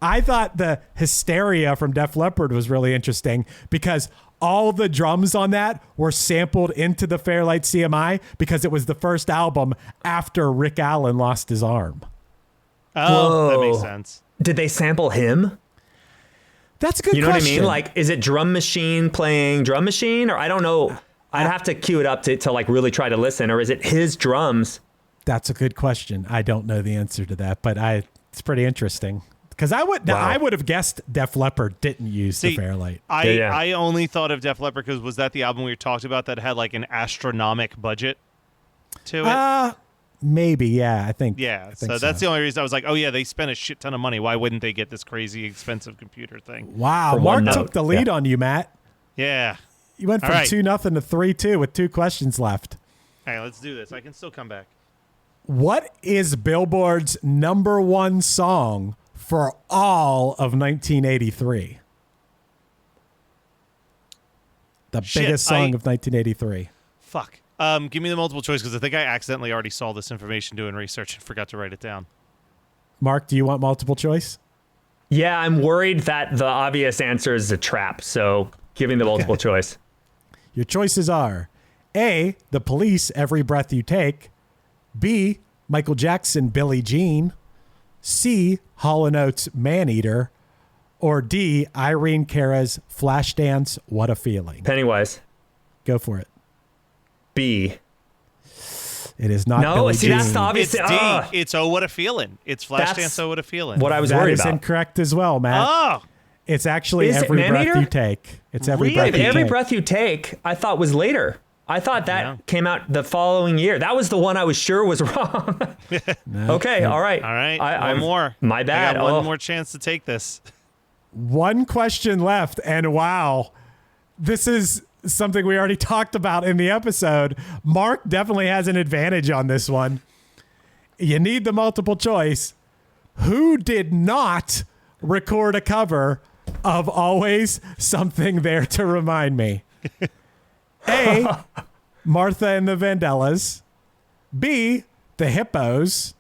I thought the Hysteria from Def Leppard was really interesting because all the drums on that were sampled into the Fairlight CMI because it was the first album after Rick Allen lost his arm. Oh, that makes sense. Did they sample him? That's a good question. You know what I mean? Like, is it drum machine playing drum machine? Or I don't know. I'd have to cue it up to like really try to listen. Or is it his drums? That's a good question. I don't know the answer to that, but it's pretty interesting. Because I would have guessed Def Leppard didn't use the Fairlight. I only thought of Def Leppard because was that the album we talked about that had like an astronomical budget to it? Maybe, yeah. I think. Yeah, so that's the only reason I was like, oh yeah, they spent a shit ton of money. Why wouldn't they get this crazy expensive computer thing? Wow, Mark took the lead on you, Matt. Yeah. You went from 2-0 to 3-2 with 2 questions left. All right, let's do this. I can still come back. What is Billboard's #1 song for all of 1983? The biggest song of 1983. Fuck. Give me the multiple choice because I think I accidentally already saw this information doing research and forgot to write it down. Mark, do you want multiple choice? Yeah, I'm worried that the obvious answer is a trap. So give me the multiple choice. Your choices are A, The Police, Every Breath You Take. B, Michael Jackson, Billie Jean. C, Hall & Oates, Maneater. Or D, Irene Cara's Flashdance, What a Feeling. Pennywise. Go for it. B. It is not Billie see, Jean. that's the obvious. It's D. It's Oh, What a Feeling. It's Flashdance, Oh, What a Feeling. What I was worried about. That is incorrect as well, Matt. Oh! It's actually Every Breath You Take. It's Every Breath You Take. Every Breath You Take, I thought was later. I thought that came out the following year. That was the one I was sure was wrong. Okay, all right. All right, one more. My bad. I got one more chance to take this. One question left, and wow, this is something we already talked about in the episode. Mark definitely has an advantage on this one. You need the multiple choice. Who did not record a cover of Always Something There to Remind Me? A, Martha and the Vandellas. B, the Hippos.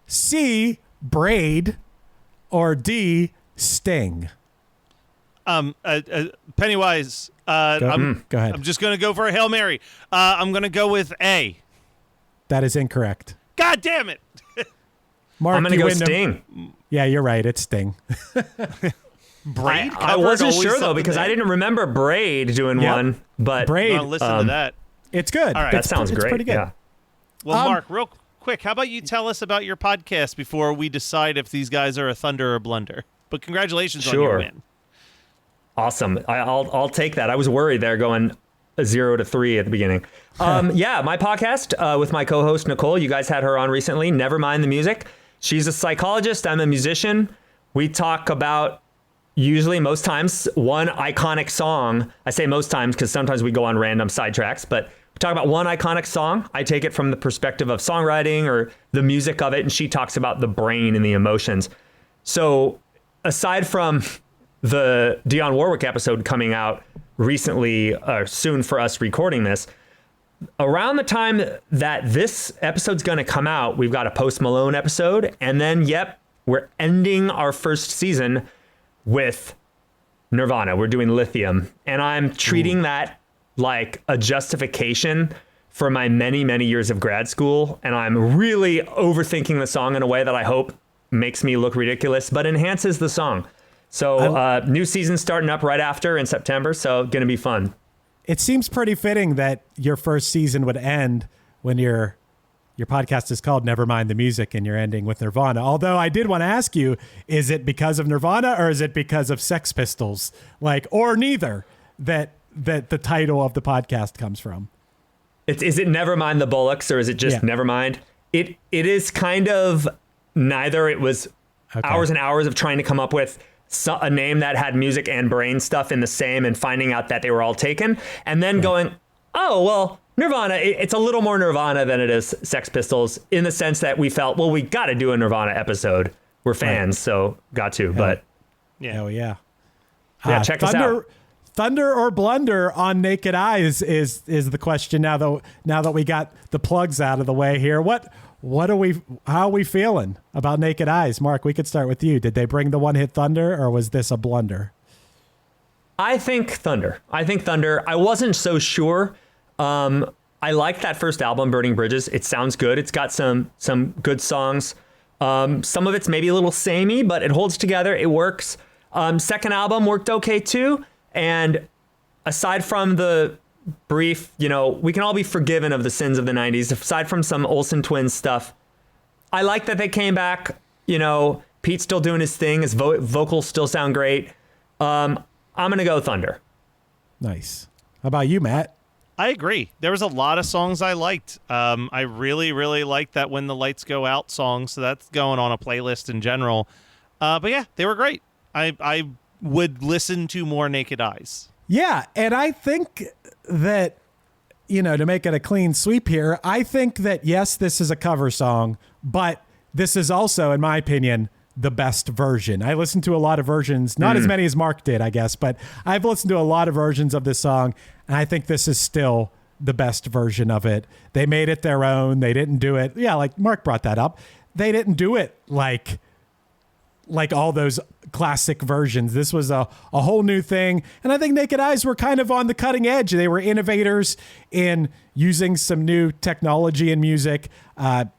C, Braid. Or D, Sting. Pennywise. Go ahead. I'm just going to go for a Hail Mary. I'm going to go with A. That is incorrect. God damn it. Mark, I'm going to go Sting. Yeah, you're right. It's Sting. Braid? I wasn't sure, though, because I didn't remember Braid doing one. But Braid. Listen to that. It's good. All right. That sounds great. It's pretty good. Yeah. Well, Mark, real quick, how about you tell us about your podcast before we decide if these guys are a thunder or a blunder? But congratulations on your win. Awesome. I'll take that. I was worried there going 0 to 3 at the beginning. Yeah, my podcast with my co-host Nicole. You guys had her on recently. Nevermind the Music. She's a psychologist. I'm a musician. We talk about usually most times one iconic song. I say most times because sometimes we go on random sidetracks, but we talk about one iconic song. I take it from the perspective of songwriting or the music of it, and she talks about the brain and the emotions. So aside from the Dionne Warwick episode coming out recently, soon for us recording this, around the time that this episode's going to come out, we've got a Post Malone episode. And then, we're ending our first season with Nirvana. We're doing Lithium. And I'm treating that like a justification for my many, many years of grad school. And I'm really overthinking the song in a way that I hope makes me look ridiculous, but enhances the song. So new season starting up right after in September. So going to be fun. It seems pretty fitting that your first season would end when your podcast is called Nevermind the Music and you're ending with Nirvana. Although I did want to ask you, is it because of Nirvana or is it because of Sex Pistols? Or neither that the title of the podcast comes from? Is it Nevermind the Bullocks or is it just Nevermind? It is kind of neither. It was hours and hours of trying to come up with a name that had music and brain stuff in the same and finding out that they were all taken and then going, oh, well, Nirvana, it's a little more Nirvana than it is Sex Pistols in the sense that we felt, well, we got to do a Nirvana episode. We're fans, so got to. But hell yeah. Check us out. Thunder or blunder on Naked Eyes is the question now that we got the plugs out of the way here. How are we feeling about Naked Eyes? Mark, we could start with you. Did they bring the one-hit thunder or was this a blunder? I think Thunder. I wasn't so sure. I like that first album, Burning Bridges. It sounds good. It's got some good songs. Some of it's maybe a little samey, but it holds together. It works. Second album worked okay too. And aside from the brief, we can all be forgiven of the sins of the 90s. Aside from some Olsen Twins stuff, I like that they came back. Pete's still doing his thing. His vocals still sound great. I'm going to go Thunder. Nice. How about you, Matt? I agree. There was a lot of songs I liked. I really, really liked that When the Lights Go Out song, so that's going on a playlist in general. But yeah, they were great. I would listen to more Naked Eyes. Yeah, and I think that, to make it a clean sweep here, I think that, yes, this is a cover song, but this is also, in my opinion, the best version. I listened to a lot of versions, not as many as Mark did, I guess, but I've listened to a lot of versions of this song, and I think this is still the best version of it. They made it their own. They didn't do it. Yeah, like Mark brought that up. They didn't do it like all those classic versions. This was a whole new thing. And I think Naked Eyes were kind of on the cutting edge. They were innovators in using some new technology in music,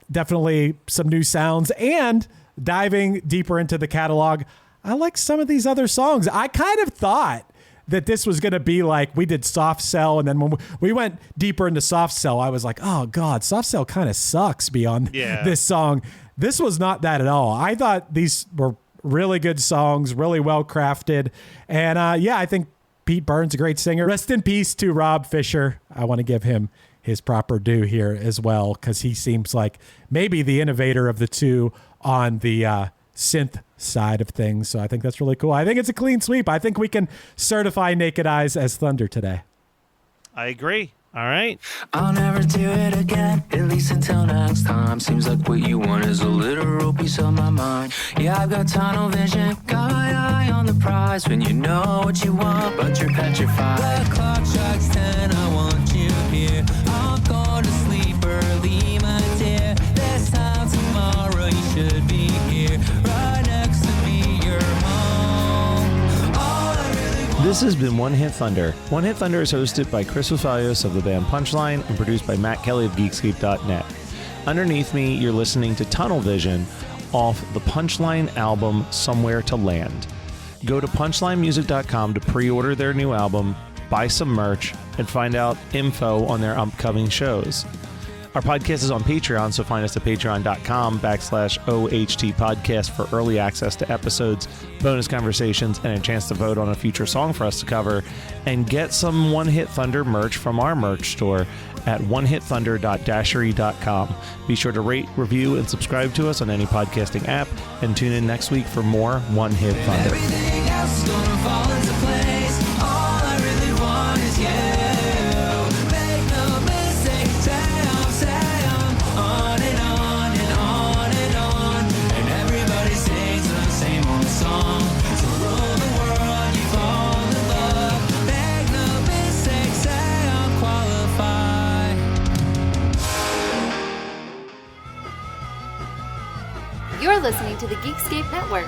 definitely some new sounds, and diving deeper into the catalog. I like some of these other songs. I kind of thought that this was going to be like we did Soft Cell, and then when we went deeper into Soft Cell, I was like, oh God, Soft Cell kind of sucks beyond this song. This was not that at all. I thought these were really good songs, really well crafted. And I think Pete Burns, a great singer. Rest in peace to Rob Fisher. I want to give him his proper due here as well, because he seems like maybe the innovator of the two on the synth side of things. So I think that's really cool. I think it's a clean sweep. I think we can certify Naked Eyes as Thunder today. I agree. All right. I'll never do it again, at least until next time. Seems like what you want is a literal piece of my mind. Yeah, I've got tunnel vision, got my eye on the prize. When you know what you want, but you're petrified. The clock strikes 10, I want you here. I'll go to sleep early, my dear. This time tomorrow you should be here, right next to me, you're home. This has been One Hit Thunder. One Hit Thunder is hosted by Chris Valios of the band Punchline and produced by Matt Kelly of Geekscape.net. Underneath me, you're listening to Tunnel Vision off the Punchline album Somewhere to Land. Go to punchlinemusic.com to pre-order their new album, buy some merch, and find out info on their upcoming shows. Our podcast is on Patreon, so find us at patreon.com/OHT podcast for early access to episodes, bonus conversations, and a chance to vote on a future song for us to cover. And get some One Hit Thunder merch from our merch store at onehithunder.dashery.com. Be sure to rate, review, and subscribe to us on any podcasting app, and tune in next week for more One Hit Thunder. Everything else is gonna fall into place. All I really want is you. Make no mistake, say I'm on and on and on and on. And everybody sings the same old song. So rule the world, you fall in love. Make no mistake, say I'm qualified. You're listening to the Geekscape Network.